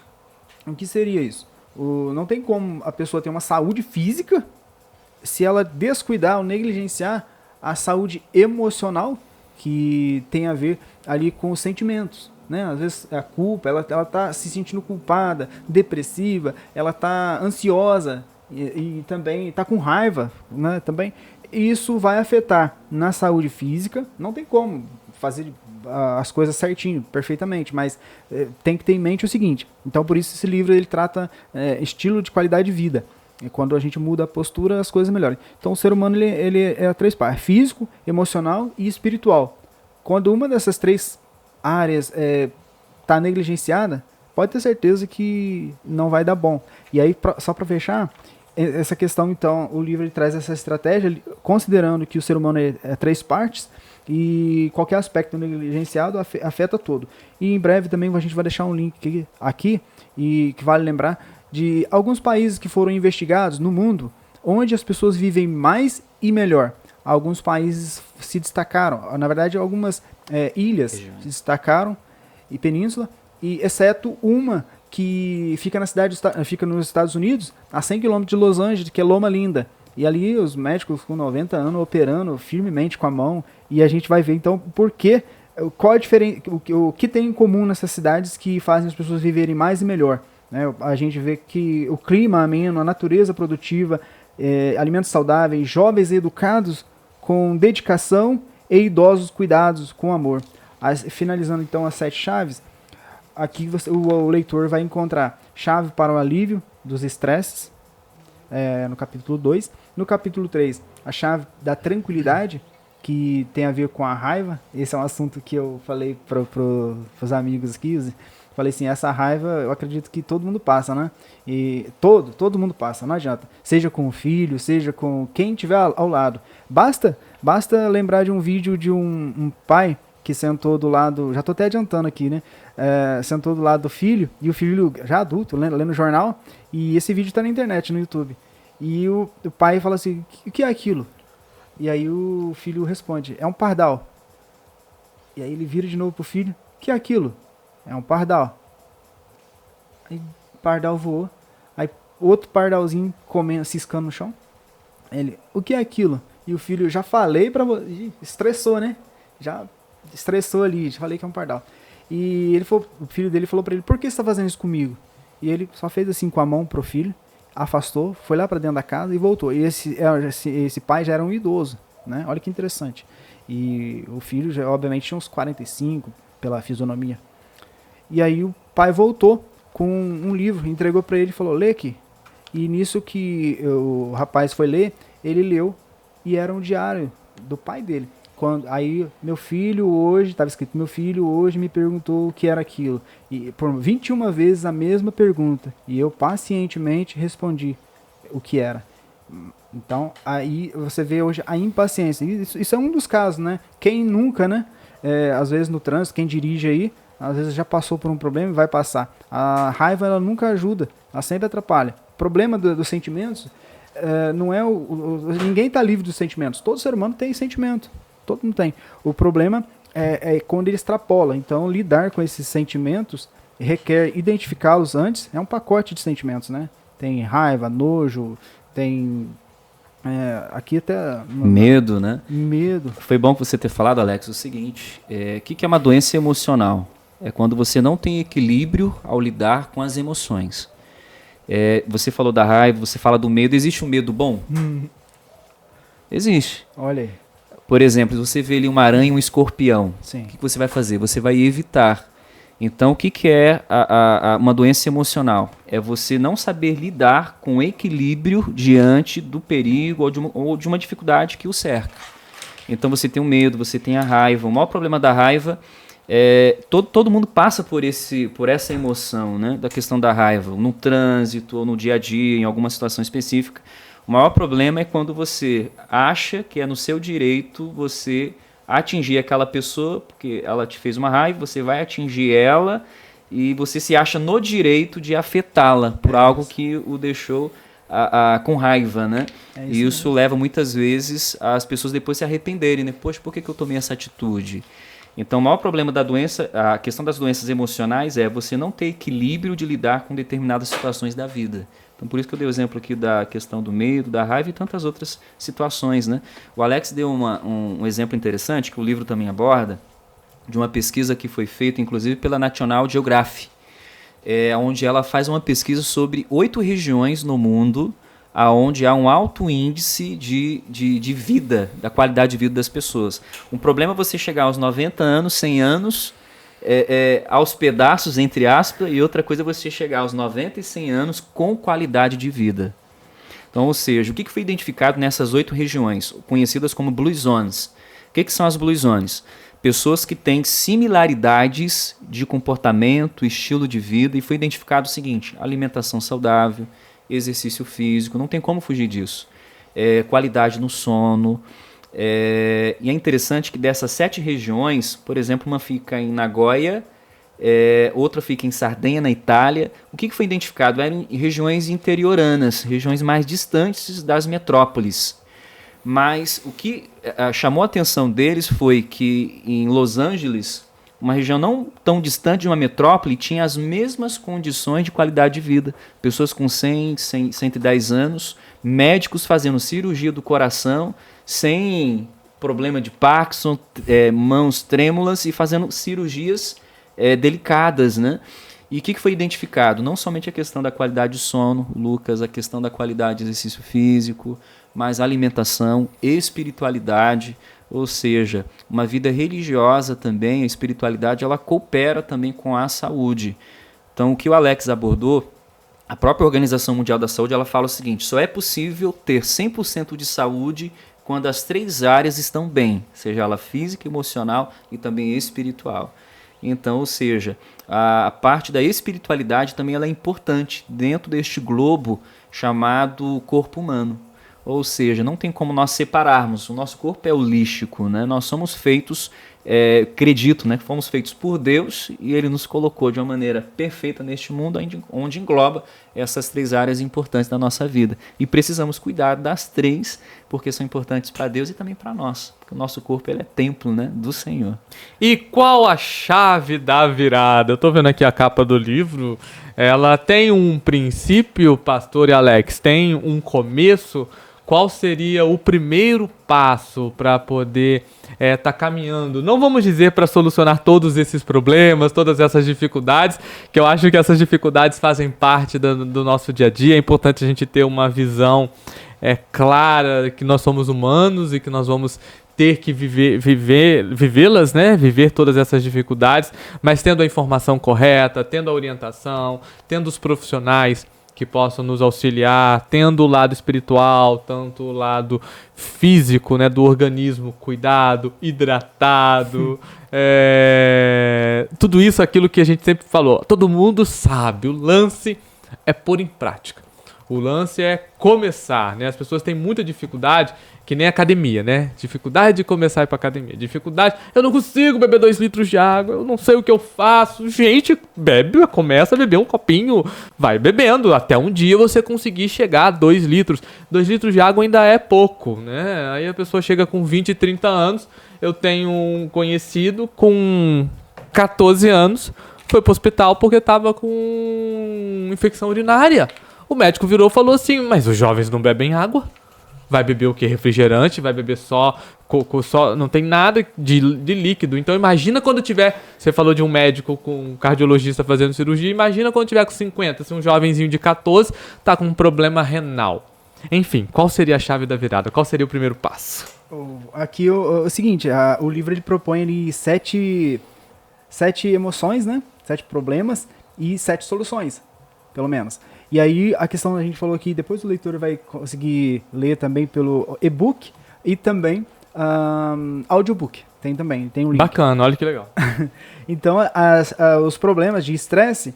O que seria isso? Não tem como a pessoa ter uma saúde física se ela descuidar ou negligenciar a saúde emocional, que tem a ver ali com os sentimentos, né? Às vezes a culpa, ela tá se sentindo culpada, depressiva, ela tá ansiosa e também tá com raiva, né? Também isso vai afetar na saúde física. Não tem como fazer as coisas certinho, perfeitamente, mas tem que ter em mente o seguinte. Então, por isso esse livro ele trata estilo de qualidade de vida. E quando a gente muda a postura, as coisas melhoram. Então, o ser humano ele é três partes: físico, emocional e espiritual. Quando uma dessas três áreas está negligenciada, pode ter certeza que não vai dar bom. E aí, só para fechar, essa questão, então, o livro ele traz essa estratégia, considerando que o ser humano é três partes, e qualquer aspecto negligenciado afeta todo. E em breve também a gente vai deixar um link aqui e que vale lembrar de alguns países que foram investigados no mundo, onde as pessoas vivem mais e melhor. Alguns países se destacaram, na verdade algumas ilhas se destacaram, e península, e exceto uma que fica fica nos Estados Unidos, a 100 km de Los Angeles, que é Loma Linda. E ali os médicos com 90 anos operando firmemente com a mão, e a gente vai ver então por quê, qual a diferença, o que tem em comum nessas cidades que fazem as pessoas viverem mais e melhor. Né? A gente vê que o clima ameno, a natureza produtiva, alimentos saudáveis, jovens educados com dedicação e idosos cuidados com amor. Finalizando então as 7 chaves, aqui o leitor vai encontrar chave para o alívio dos estresses, no capítulo 2. No capítulo 3, a chave da tranquilidade, que tem a ver com a raiva. Esse é um assunto que eu falei para os amigos aqui. Falei assim, essa raiva eu acredito que todo mundo passa, né? E todo mundo passa, não adianta. Seja com o filho, seja com quem estiver ao lado. Basta lembrar de um vídeo de um pai que sentou do lado, já estou até adiantando aqui, né? Sentou do lado do filho, e o filho já adulto, lendo jornal, e esse vídeo está na internet, no YouTube. E o pai fala assim, o que é aquilo? E aí o filho responde, é um pardal. E aí ele vira de novo pro filho, o que é aquilo? É um pardal. Aí o pardal voou. Aí outro pardalzinho comendo, ciscando no chão. Ele, o que é aquilo? E o filho, já falei pra você. Estressou, né? Já estressou ali, já falei que é um pardal. E o filho dele falou pra ele, por que você tá fazendo isso comigo? E ele só fez assim com a mão pro filho, afastou, foi lá pra dentro da casa e voltou. E esse pai já era um idoso, né? Olha que interessante. E o filho já, obviamente, tinha uns 45 pela fisionomia. E aí o pai voltou com um livro, entregou para ele e falou, lê aqui. E nisso que o rapaz foi ler, ele leu e era um diário do pai dele. Aí meu filho hoje, estava escrito, meu filho hoje me perguntou o que era aquilo. E por 21 vezes a mesma pergunta. E eu pacientemente respondi o que era. Então aí você vê hoje a impaciência. Isso é um dos casos, né? Quem nunca, né? Às vezes no trânsito, quem dirige aí, às vezes já passou por um problema e vai passar. A raiva ela nunca ajuda, ela sempre atrapalha. O problema dos sentimentos não é ninguém está livre dos sentimentos. Todo ser humano tem sentimento, todo mundo tem. O problema é quando ele extrapola. Então lidar com esses sentimentos requer identificá-los antes. É um pacote de sentimentos, né? Tem raiva, nojo, tem aqui até medo, né? Medo. Foi bom você ter falado, Alex, o seguinte: o que é uma doença emocional? É quando você não tem equilíbrio ao lidar com as emoções. Você falou da raiva, você fala do medo. Existe um medo bom? Existe. Olha aí. Por exemplo, se você vê ali uma aranha e um escorpião, sim, o que você vai fazer? Você vai evitar. Então, o que é uma doença emocional? É você não saber lidar com equilíbrio diante do perigo ou de uma dificuldade que o cerca. Então, você tem o medo, você tem a raiva. O maior problema da raiva Todo mundo passa por essa emoção, né, da questão da raiva, no trânsito ou no dia a dia, em alguma situação específica. O maior problema é quando você acha que é no seu direito você atingir aquela pessoa, porque ela te fez uma raiva, você vai atingir ela e você se acha no direito de afetá-la por algo que o deixou com raiva, né? E isso leva muitas vezes as pessoas depois se arrependerem, né? Poxa, por que eu tomei essa atitude? Então, o maior problema da doença, a questão das doenças emocionais é você não ter equilíbrio de lidar com determinadas situações da vida. Então, por isso que eu dei o exemplo aqui da questão do medo, da raiva e tantas outras situações, né? O Alex deu um exemplo interessante, que o livro também aborda, de uma pesquisa que foi feita, inclusive, pela National Geographic, onde ela faz uma pesquisa sobre 8 regiões no mundo onde há um alto índice de vida, da qualidade de vida das pessoas. Um problema é você chegar aos 90 anos, 100 anos, aos pedaços, entre aspas, e outra coisa é você chegar aos 90 e 100 anos com qualidade de vida. Então, ou seja, o que foi identificado nessas 8 regiões, conhecidas como Blue Zones? O que são as Blue Zones? Pessoas que têm similaridades de comportamento, estilo de vida, e foi identificado o seguinte: alimentação saudável, exercício físico, não tem como fugir disso. Qualidade no sono. E é interessante que dessas 7 regiões, por exemplo, uma fica em Nagoya, outra fica em Sardenha, na Itália. O que foi identificado? Eram regiões interioranas, regiões mais distantes das metrópoles. Mas o que chamou a atenção deles foi que em Los Angeles, uma região não tão distante de uma metrópole, tinha as mesmas condições de qualidade de vida. Pessoas com 100, 110 anos, médicos fazendo cirurgia do coração, sem problema de Parkinson, mãos trêmulas e fazendo cirurgias delicadas, né? E o que foi identificado? Não somente a questão da qualidade de sono, Lucas, a questão da qualidade de exercício físico, mas alimentação, espiritualidade, ou seja, uma vida religiosa também, a espiritualidade, ela coopera também com a saúde. Então, o que o Alex abordou, a própria Organização Mundial da Saúde, ela fala o seguinte: só é possível ter 100% de saúde quando as 3 áreas estão bem, seja ela física, emocional e também espiritual. Então, ou seja, a parte da espiritualidade também ela é importante dentro deste globo chamado corpo humano. Ou seja, não tem como nós separarmos. O nosso corpo é holístico, né? Nós somos feitos, acredito, né? Fomos feitos por Deus e Ele nos colocou de uma maneira perfeita neste mundo, onde engloba essas 3 áreas importantes da nossa vida. E precisamos cuidar das 3, porque são importantes para Deus e também para nós. Porque o nosso corpo ele é templo, né, do Senhor. E qual a chave da virada? Eu estou vendo aqui a capa do livro. Ela tem um princípio, pastor e Alex, tem um começo. Qual seria o primeiro passo para poder tá caminhando? Não vamos dizer para solucionar todos esses problemas, todas essas dificuldades, que eu acho que essas dificuldades fazem parte do nosso dia a dia. É importante a gente ter uma visão clara que nós somos humanos e que nós vamos ter que vivê-las, né? Viver todas essas dificuldades, mas tendo a informação correta, tendo a orientação, tendo os profissionais que possam nos auxiliar, tendo o lado espiritual, tanto o lado físico, né, do organismo cuidado, hidratado, tudo isso, aquilo que a gente sempre falou, todo mundo sabe, o lance é pôr em prática. O lance é começar, né? As pessoas têm muita dificuldade, que nem academia, né? Dificuldade de começar a ir pra academia. Dificuldade, eu não consigo beber 2 litros de água, eu não sei o que eu faço. Gente, começa a beber um copinho, vai bebendo, até um dia você conseguir chegar a 2 litros. 2 litros de água ainda é pouco, né? Aí a pessoa chega com 20, 30 anos, eu tenho um conhecido com 14 anos, foi pro hospital porque tava com infecção urinária. O médico virou e falou assim: mas os jovens não bebem água? Vai beber o quê? Refrigerante? Vai beber só não tem nada de líquido. Então imagina quando tiver, você falou de um médico com um cardiologista fazendo cirurgia, imagina quando tiver com 50, se um jovenzinho de 14 tá com um problema renal. Enfim, qual seria a chave da virada? Qual seria o primeiro passo? Aqui o seguinte, o livro ele propõe ali 7 emoções, né? 7 problemas e 7 soluções, pelo menos. E aí a questão a gente falou aqui, depois o leitor vai conseguir ler também pelo e-book e também audiobook, tem também, tem um link. Bacana, olha que legal. Então, os problemas de estresse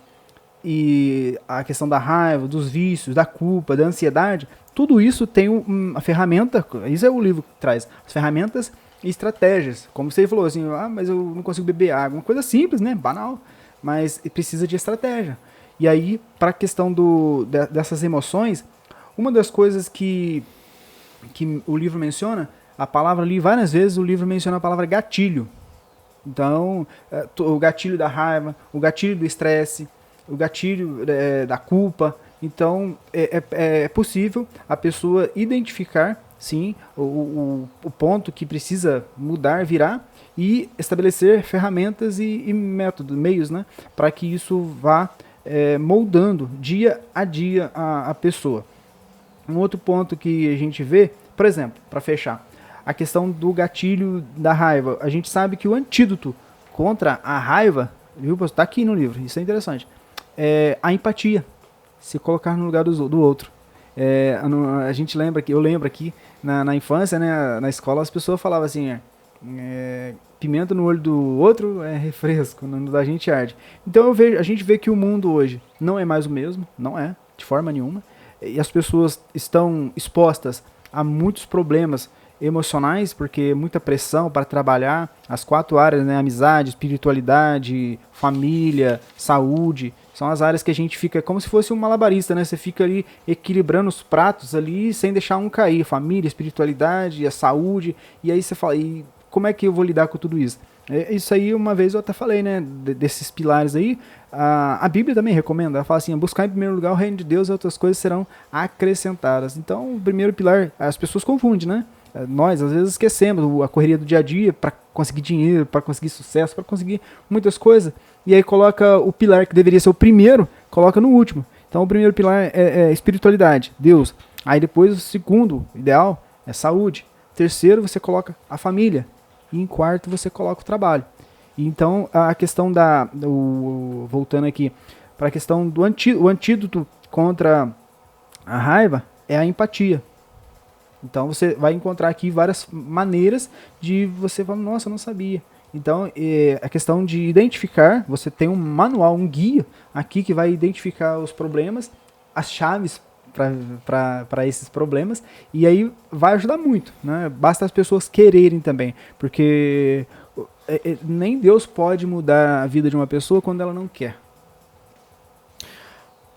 e a questão da raiva, dos vícios, da culpa, da ansiedade, tudo isso tem uma ferramenta, isso é o livro que traz, as ferramentas e estratégias. Como você falou assim, mas eu não consigo beber água, uma coisa simples, né, banal, mas precisa de estratégia. E aí, para a questão dessas emoções, uma das coisas que o livro menciona, a palavra ali, várias vezes o livro menciona a palavra gatilho. Então, o gatilho da raiva, o gatilho do estresse, o gatilho da culpa. Então, é possível a pessoa identificar, sim, o ponto que precisa mudar, virar, e estabelecer ferramentas e métodos, meios, né, para que isso vá moldando dia a dia a pessoa. Um outro ponto que a gente vê, por exemplo, para fechar, a questão do gatilho da raiva. A gente sabe que o antídoto contra a raiva, viu, está aqui no livro, isso é interessante, é a empatia, se colocar no lugar do outro. A gente lembra, eu lembro aqui, na infância, né, na escola, as pessoas falavam assim, pimenta no olho do outro é refresco, no da gente arde. Então a gente vê que o mundo hoje não é mais o mesmo, não é, de forma nenhuma, e as pessoas estão expostas a muitos problemas emocionais, porque muita pressão para trabalhar as 4 áreas, né, amizade, espiritualidade, família, saúde, são as áreas que a gente fica como se fosse um malabarista, né? Você fica ali equilibrando os pratos ali sem deixar um cair, família, espiritualidade, a saúde, e aí você fala, e como é que eu vou lidar com tudo isso? Isso aí, uma vez eu até falei, né, desses pilares aí, a Bíblia também recomenda, ela fala assim, buscar em primeiro lugar o reino de Deus e outras coisas serão acrescentadas. Então, o primeiro pilar, as pessoas confundem, né? Nós, às vezes, esquecemos a correria do dia a dia para conseguir dinheiro, para conseguir sucesso, para conseguir muitas coisas, e aí coloca o pilar que deveria ser o primeiro, coloca no último. Então, o primeiro pilar é espiritualidade, Deus. Aí depois, o segundo ideal é saúde. Terceiro, você coloca a família. E em quarto, você coloca o trabalho. E então, a questão voltando aqui, para a questão do antídoto contra a raiva é a empatia. Então, você vai encontrar aqui várias maneiras de você falar, nossa, eu não sabia. Então, a questão de identificar, você tem um manual, um guia aqui que vai identificar os problemas, as chaves para esses problemas, e aí vai ajudar muito, né? Basta as pessoas quererem também, porque nem Deus pode mudar a vida de uma pessoa quando ela não quer.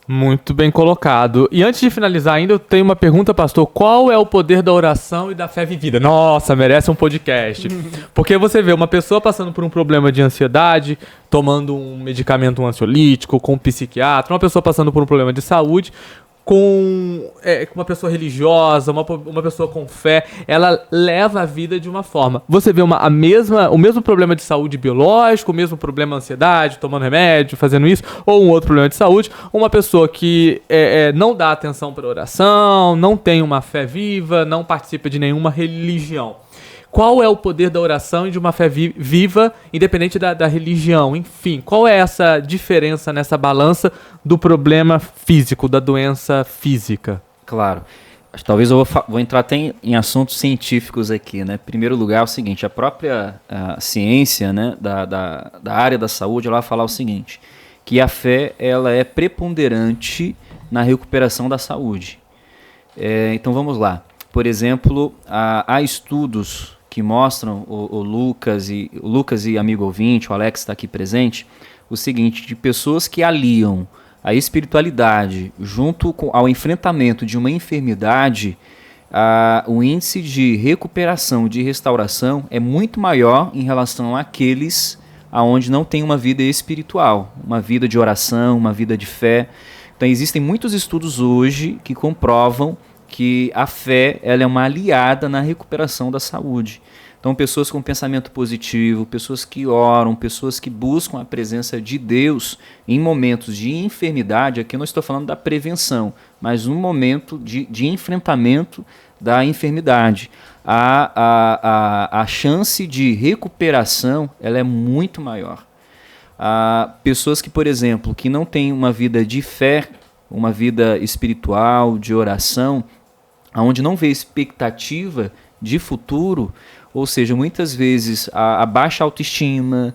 Muito bem colocado. E antes de finalizar ainda, eu tenho uma pergunta, pastor. Qual é o poder da oração e da fé vivida? Nossa, merece um podcast. Porque você vê uma pessoa passando por um problema de ansiedade, tomando um medicamento ansiolítico, com um psiquiatra, uma pessoa passando por um problema de saúde, com uma pessoa religiosa, uma pessoa com fé, ela leva a vida de uma forma. Você vê o mesmo problema de saúde biológico, o mesmo problema de ansiedade, tomando remédio, fazendo isso, ou um outro problema de saúde, uma pessoa que não dá atenção para oração, não tem uma fé viva, não participa de nenhuma religião. Qual é o poder da oração e de uma fé viva, independente da religião? Enfim, qual é essa diferença nessa balança do problema físico, da doença física? Claro. Talvez eu vou entrar até em assuntos científicos aqui, né? Em primeiro lugar, é o seguinte, a própria ciência, né, da área da saúde, ela vai falar o seguinte, que a fé ela é preponderante na recuperação da saúde. Então vamos lá. Por exemplo, há estudos que mostram, o Lucas e amigo ouvinte, o Alex está aqui presente, o seguinte, de pessoas que aliam a espiritualidade junto ao enfrentamento de uma enfermidade, o índice de recuperação, de restauração é muito maior em relação àqueles onde não tem uma vida espiritual, uma vida de oração, uma vida de fé. Então existem muitos estudos hoje que comprovam que a fé ela é uma aliada na recuperação da saúde. Então, pessoas com pensamento positivo, pessoas que oram, pessoas que buscam a presença de Deus em momentos de enfermidade, aqui eu não estou falando da prevenção, mas um momento de enfrentamento da enfermidade. A chance de recuperação ela é muito maior. Pessoas que, por exemplo, que não têm uma vida de fé, uma vida espiritual, de oração, onde não vê expectativa de futuro, ou seja, muitas vezes a baixa autoestima,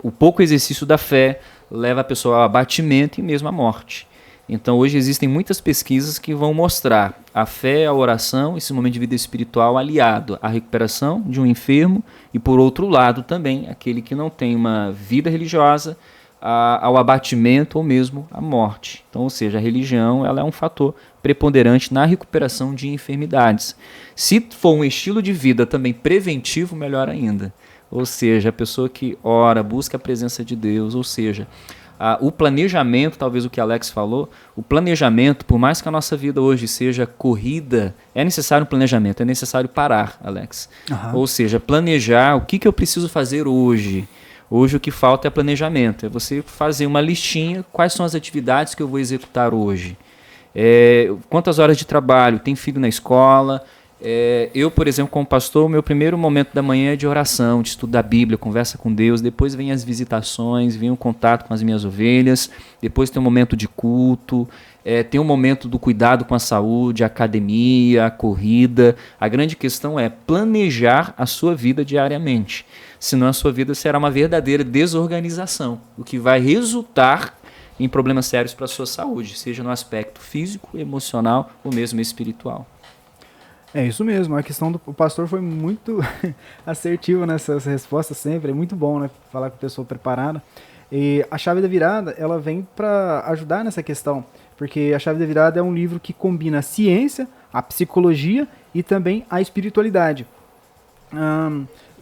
o pouco exercício da fé leva a pessoa ao abatimento e mesmo à morte. Então hoje existem muitas pesquisas que vão mostrar a fé, a oração, esse momento de vida espiritual aliado à recuperação de um enfermo e, por outro lado, também aquele que não tem uma vida religiosa, ao abatimento ou mesmo à morte. Então, ou seja, a religião ela é um fator preponderante na recuperação de enfermidades. Se for um estilo de vida também preventivo, melhor ainda. Ou seja, a pessoa que ora, busca a presença de Deus, ou seja, o planejamento, talvez o que Alex falou, o planejamento, por mais que a nossa vida hoje seja corrida, é necessário um planejamento, é necessário parar, Alex. Ou seja, planejar o que eu preciso fazer hoje. Hoje o que falta é planejamento, é você fazer uma listinha, quais são as atividades que eu vou executar hoje. Quantas horas de trabalho, tem filho na escola. Eu, por exemplo, como pastor, o meu primeiro momento da manhã é de oração, de estudo da Bíblia, conversa com Deus, depois vem as visitações, vem o contato com as minhas ovelhas, depois tem um momento de culto, tem um momento do cuidado com a saúde, a academia, a corrida. A grande questão é planejar a sua vida diariamente, senão a sua vida será uma verdadeira desorganização, o que vai resultar em problemas sérios para a sua saúde, seja no aspecto físico, emocional ou mesmo espiritual. É isso mesmo, a questão do pastor foi muito assertivo nessas respostas sempre, é muito bom, né, falar com a pessoa preparada. E a Chave da Virada, ela vem para ajudar nessa questão, porque a Chave da Virada é um livro que combina a ciência, a psicologia e também a espiritualidade.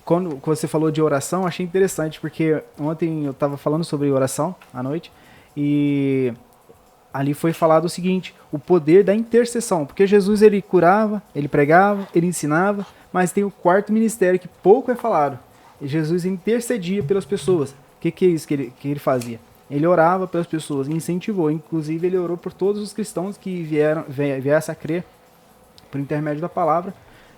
Quando você falou de oração, achei interessante, porque ontem eu estava falando sobre oração à noite, e ali foi falado o seguinte, o poder da intercessão, porque Jesus ele curava, ele pregava, ele ensinava, mas tem o quarto ministério que pouco é falado. E Jesus intercedia pelas pessoas. O que é isso que ele fazia? Ele orava pelas pessoas, incentivou, inclusive ele orou por todos os cristãos que viessem a crer por intermédio da palavra,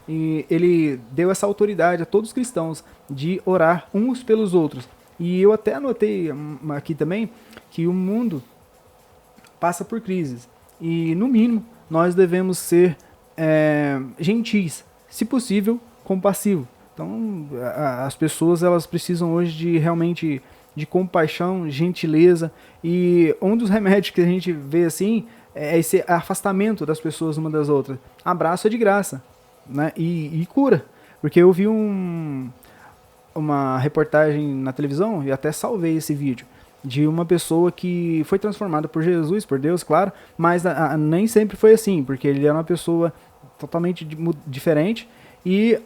e ele deu essa autoridade a todos os cristãos de orar uns pelos outros. E eu até anotei aqui também que o mundo passa por crises. E, no mínimo, nós devemos ser gentis, se possível, compassivos. Então, as pessoas elas precisam hoje de realmente de compaixão, gentileza. E um dos remédios que a gente vê assim é esse afastamento das pessoas uma das outras. Abraço é de graça, né? E cura. Porque eu vi uma reportagem na televisão, e até salvei esse vídeo, de uma pessoa que foi transformada por Jesus, por Deus, claro, mas nem sempre foi assim, porque ele era uma pessoa totalmente diferente, e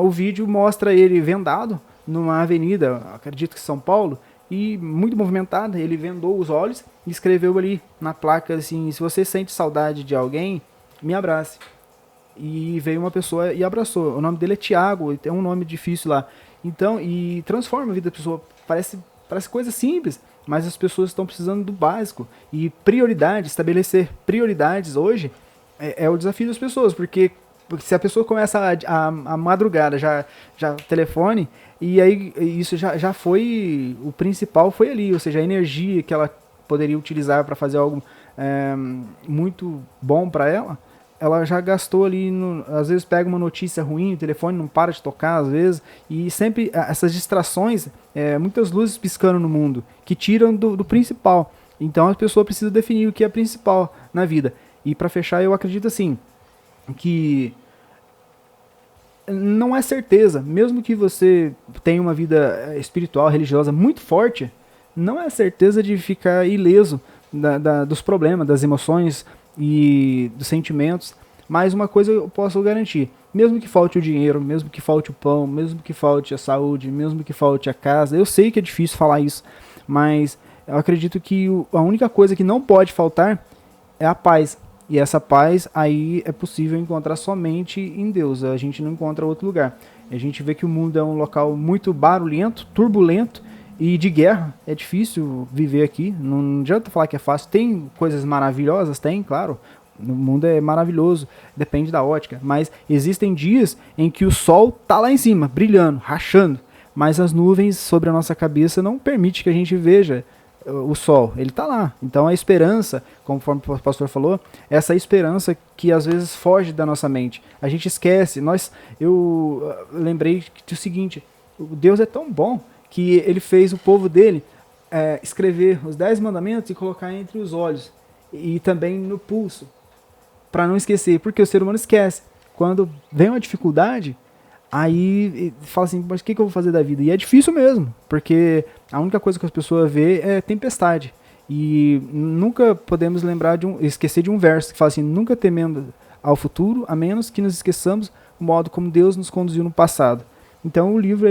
o vídeo mostra ele vendado numa avenida, acredito que São Paulo, e muito movimentada. Ele vendou os olhos e escreveu ali na placa assim: se você sente saudade de alguém, me abrace. E veio uma pessoa e abraçou. O nome dele é Tiago, tem um nome difícil lá. Então, e transforma a vida da pessoa. Parece coisa simples, mas as pessoas estão precisando do básico. E prioridade, estabelecer prioridades hoje é o desafio das pessoas, porque se a pessoa começa a madrugada, já telefone, e aí isso já foi, o principal foi ali, ou seja, a energia que ela poderia utilizar para fazer algo muito bom para ela já gastou ali, às vezes pega uma notícia ruim, o telefone não para de tocar às vezes, e sempre essas distrações, muitas luzes piscando no mundo, que tiram do principal. Então a pessoa precisa definir o que é principal na vida. E para fechar, eu acredito assim, que não é certeza, mesmo que você tenha uma vida espiritual, religiosa muito forte, não é certeza de ficar ileso dos problemas, das emoções e dos sentimentos. Mas uma coisa eu posso garantir: mesmo que falte o dinheiro, mesmo que falte o pão, mesmo que falte a saúde, mesmo que falte a casa, eu sei que é difícil falar isso, mas eu acredito que a única coisa que não pode faltar é a paz. E essa paz aí é possível encontrar somente em Deus. A gente não encontra outro lugar. A gente vê que o mundo é um local muito barulhento, turbulento e de guerra. É difícil viver aqui. Não adianta falar que é fácil. Tem coisas maravilhosas? Tem, claro. O mundo é maravilhoso. Depende da ótica. Mas existem dias em que o sol tá lá em cima, brilhando, rachando. Mas as nuvens sobre a nossa cabeça não permitem que a gente veja o sol, ele está lá. Então a esperança, conforme o pastor falou, essa esperança que às vezes foge da nossa mente. A gente esquece. Eu lembrei do seguinte, Deus é tão bom que ele fez o povo dele escrever os 10 mandamentos e colocar entre os olhos e também no pulso, para não esquecer, porque o ser humano esquece. Quando vem uma dificuldade, aí fala assim, mas o que eu vou fazer da vida? E é difícil mesmo, porque a única coisa que as pessoas vê é tempestade. E nunca podemos esquecer de um verso que fala assim, nunca temendo ao futuro, a menos que nos esqueçamos do modo como Deus nos conduziu no passado. Então o livro,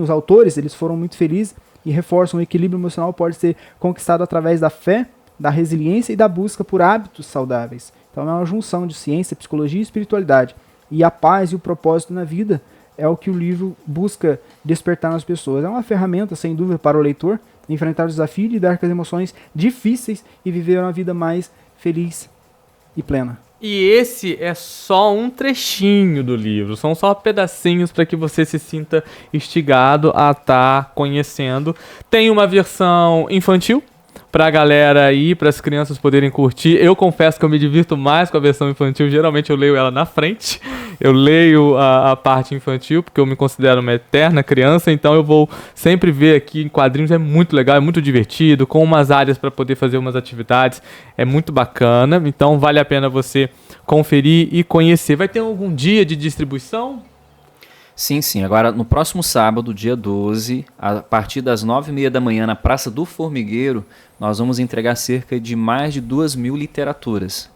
os autores, eles foram muito felizes e reforçam o equilíbrio emocional pode ser conquistado através da fé, da resiliência e da busca por hábitos saudáveis. Então é uma junção de ciência, psicologia e espiritualidade. E a paz e o propósito na vida é o que o livro busca despertar nas pessoas. É uma ferramenta, sem dúvida, para o leitor enfrentar o desafio, lidar com as emoções difíceis e viver uma vida mais feliz e plena. E esse é só um trechinho do livro, são só pedacinhos para que você se sinta instigado a estar conhecendo. Tem uma versão infantil, pra galera aí, pras crianças poderem curtir. Eu confesso que eu me divirto mais com a versão infantil, geralmente eu leio ela na frente, eu leio a parte infantil, porque eu me considero uma eterna criança, então eu vou sempre ver aqui em quadrinhos, é muito legal, é muito divertido, com umas áreas para poder fazer umas atividades, é muito bacana, então vale a pena você conferir e conhecer. Vai ter algum dia de distribuição? Sim, sim. Agora, no próximo sábado, dia 12, a partir das 9h30 da manhã, na Praça do Formigueiro, nós vamos entregar cerca de mais de 2.000 literaturas,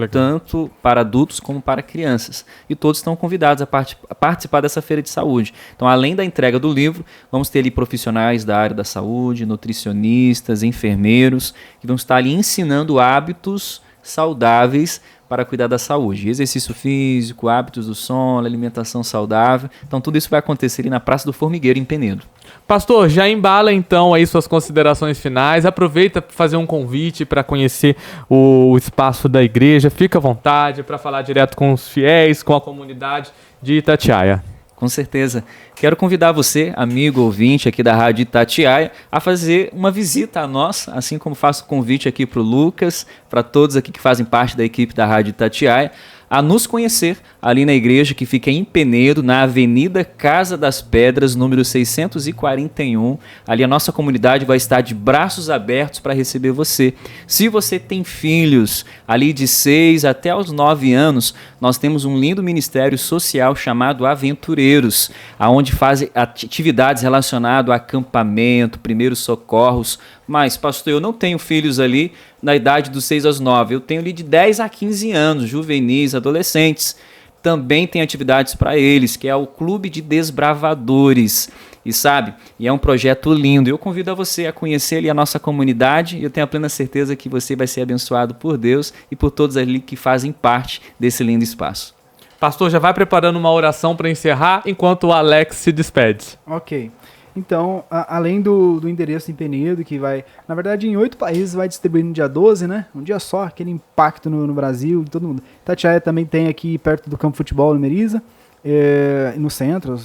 tanto para adultos como para crianças. E todos estão convidados a participar dessa feira de saúde. Então, além da entrega do livro, vamos ter ali profissionais da área da saúde, nutricionistas, enfermeiros, que vão estar ali ensinando hábitos saudáveis para cuidar da saúde, exercício físico, hábitos do sono, alimentação saudável. Então tudo isso vai acontecer ali na Praça do Formigueiro, em Penedo. Pastor, já embala então aí suas considerações finais, aproveita para fazer um convite para conhecer o espaço da igreja, fica à vontade para falar direto com os fiéis, com a comunidade de Itatiaia. Com certeza. Quero convidar você, amigo ouvinte aqui da Rádio Itatiaia, a fazer uma visita a nós, assim como faço o convite aqui para o Lucas, para todos aqui que fazem parte da equipe da Rádio Itatiaia, a nos conhecer ali na igreja que fica em Penedo, na Avenida Casa das Pedras, número 641. Ali a nossa comunidade vai estar de braços abertos para receber você. Se você tem filhos ali de 6 até os 9 anos, nós temos um lindo ministério social chamado Aventureiros, onde fazem atividades relacionadas a acampamento, primeiros socorros. Mas, pastor, eu não tenho filhos ali na idade dos 6 aos 9, eu tenho ali de 10 a 15 anos, juvenis, adolescentes. Também tem atividades para eles, que é o Clube de Desbravadores. E é um projeto lindo. Eu convido a você a conhecer ali a nossa comunidade e eu tenho a plena certeza que você vai ser abençoado por Deus e por todos ali que fazem parte desse lindo espaço. Pastor, já vai preparando uma oração para encerrar enquanto o Alex se despede. Ok. Então, além do endereço em Penedo, que vai, na verdade, em 8 países, vai distribuir no dia 12, né? Um dia só, aquele impacto no Brasil, todo mundo. Itatiaia também tem aqui perto do campo de futebol, no Meriza, no centro,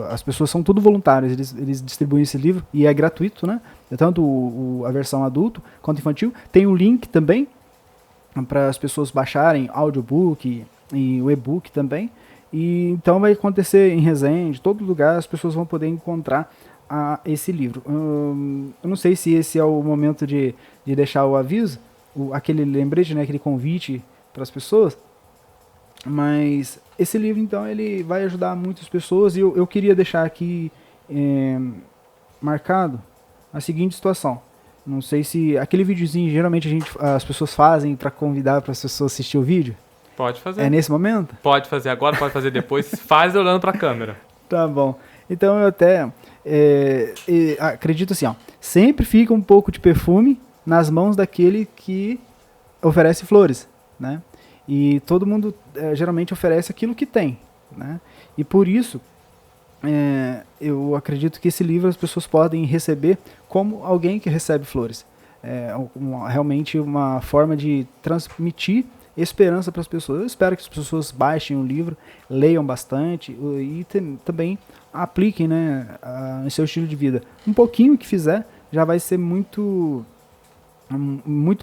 as pessoas são tudo voluntárias, eles distribuem esse livro e é gratuito, né? Tanto a versão adulto quanto infantil. Tem um link também para as pessoas baixarem audiobook e o e-book também. E então vai acontecer em Resende, em todo lugar as pessoas vão poder encontrar esse livro. Eu não sei se esse é o momento de deixar o aviso, aquele lembrete, né, aquele convite para as pessoas, mas esse livro então ele vai ajudar muitas pessoas e eu queria deixar aqui marcado a seguinte situação. Não sei se aquele videozinho geralmente as pessoas fazem para convidar para as pessoas assistir o vídeo. Pode fazer. É nesse momento? Pode fazer agora, pode fazer depois. Faz olhando para a câmera. Tá bom. Então eu até acredito assim, ó, sempre fica um pouco de perfume nas mãos daquele que oferece flores, né? E todo mundo geralmente oferece aquilo que tem, né? E por isso eu acredito que esse livro as pessoas podem receber como alguém que recebe flores. Realmente uma forma de transmitir esperança para as pessoas. Eu espero que as pessoas baixem o livro, leiam bastante e também apliquem, né, no seu estilo de vida. Um pouquinho que fizer já vai ser muito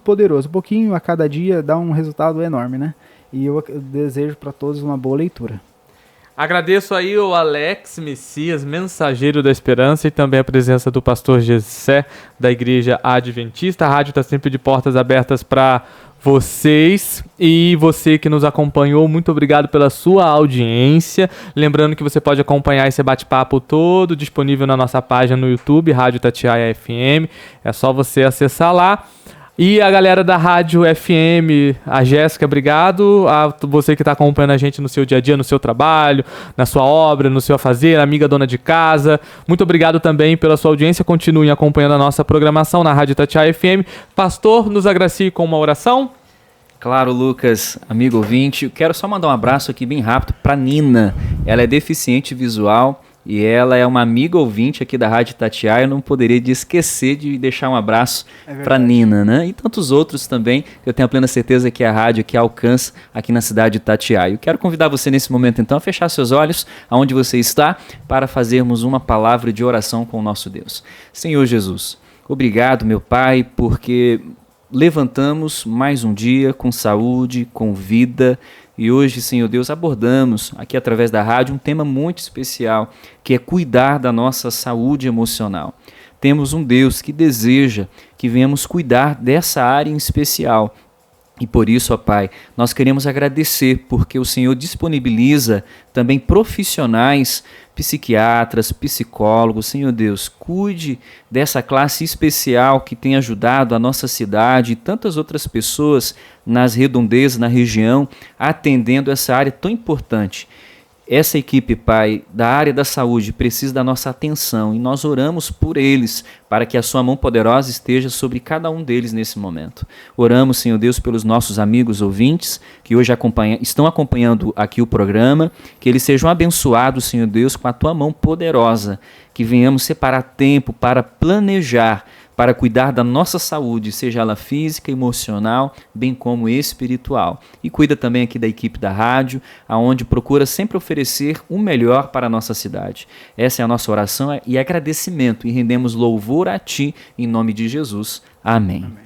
poderoso. Um pouquinho a cada dia dá um resultado enorme, né? E eu desejo para todos uma boa leitura. Agradeço aí o Alex Messias, mensageiro da esperança, e também a presença do pastor Gessé, da Igreja Adventista. A rádio está sempre de portas abertas para vocês, e você que nos acompanhou, muito obrigado pela sua audiência. Lembrando que você pode acompanhar esse bate-papo todo disponível na nossa página no YouTube, Rádio Itatiaia FM. É só você acessar lá. E a galera da Rádio FM, a Jéssica, obrigado. A você que está acompanhando a gente no seu dia a dia, no seu trabalho, na sua obra, no seu fazer, amiga dona de casa. Muito obrigado também pela sua audiência. Continuem acompanhando a nossa programação na Rádio Itatiaia FM. Pastor, nos agracie com uma oração. Claro, Lucas, amigo ouvinte. Eu quero só mandar um abraço aqui bem rápido para Nina. Ela é deficiente visual. E ela é uma amiga ouvinte aqui da Rádio Itatiaia. Eu não poderia esquecer de deixar um abraço para Nina, né? E tantos outros também, que eu tenho a plena certeza que a rádio aqui alcança aqui na cidade de Itatiaia. Eu quero convidar você nesse momento, então, a fechar seus olhos aonde você está, para fazermos uma palavra de oração com o nosso Deus. Senhor Jesus, obrigado, meu Pai, porque levantamos mais um dia com saúde, com vida. E hoje, Senhor Deus, abordamos aqui através da rádio um tema muito especial, que é cuidar da nossa saúde emocional. Temos um Deus que deseja que venhamos cuidar dessa área em especial. E por isso, ó Pai, nós queremos agradecer, porque o Senhor disponibiliza também profissionais, psiquiatras, psicólogos. Senhor Deus, cuide dessa classe especial que tem ajudado a nossa cidade e tantas outras pessoas nas redondezas, na região, atendendo essa área tão importante. Essa equipe, Pai, da área da saúde precisa da nossa atenção e nós oramos por eles, para que a sua mão poderosa esteja sobre cada um deles nesse momento. Oramos, Senhor Deus, pelos nossos amigos ouvintes que hoje estão acompanhando aqui o programa, que eles sejam abençoados, Senhor Deus, com a tua mão poderosa, que venhamos separar tempo para planejar, para cuidar da nossa saúde, seja ela física, emocional, bem como espiritual. E cuida também aqui da equipe da rádio, aonde procura sempre oferecer o melhor para a nossa cidade. Essa é a nossa oração e agradecimento, e rendemos louvor a Ti, em nome de Jesus. Amém.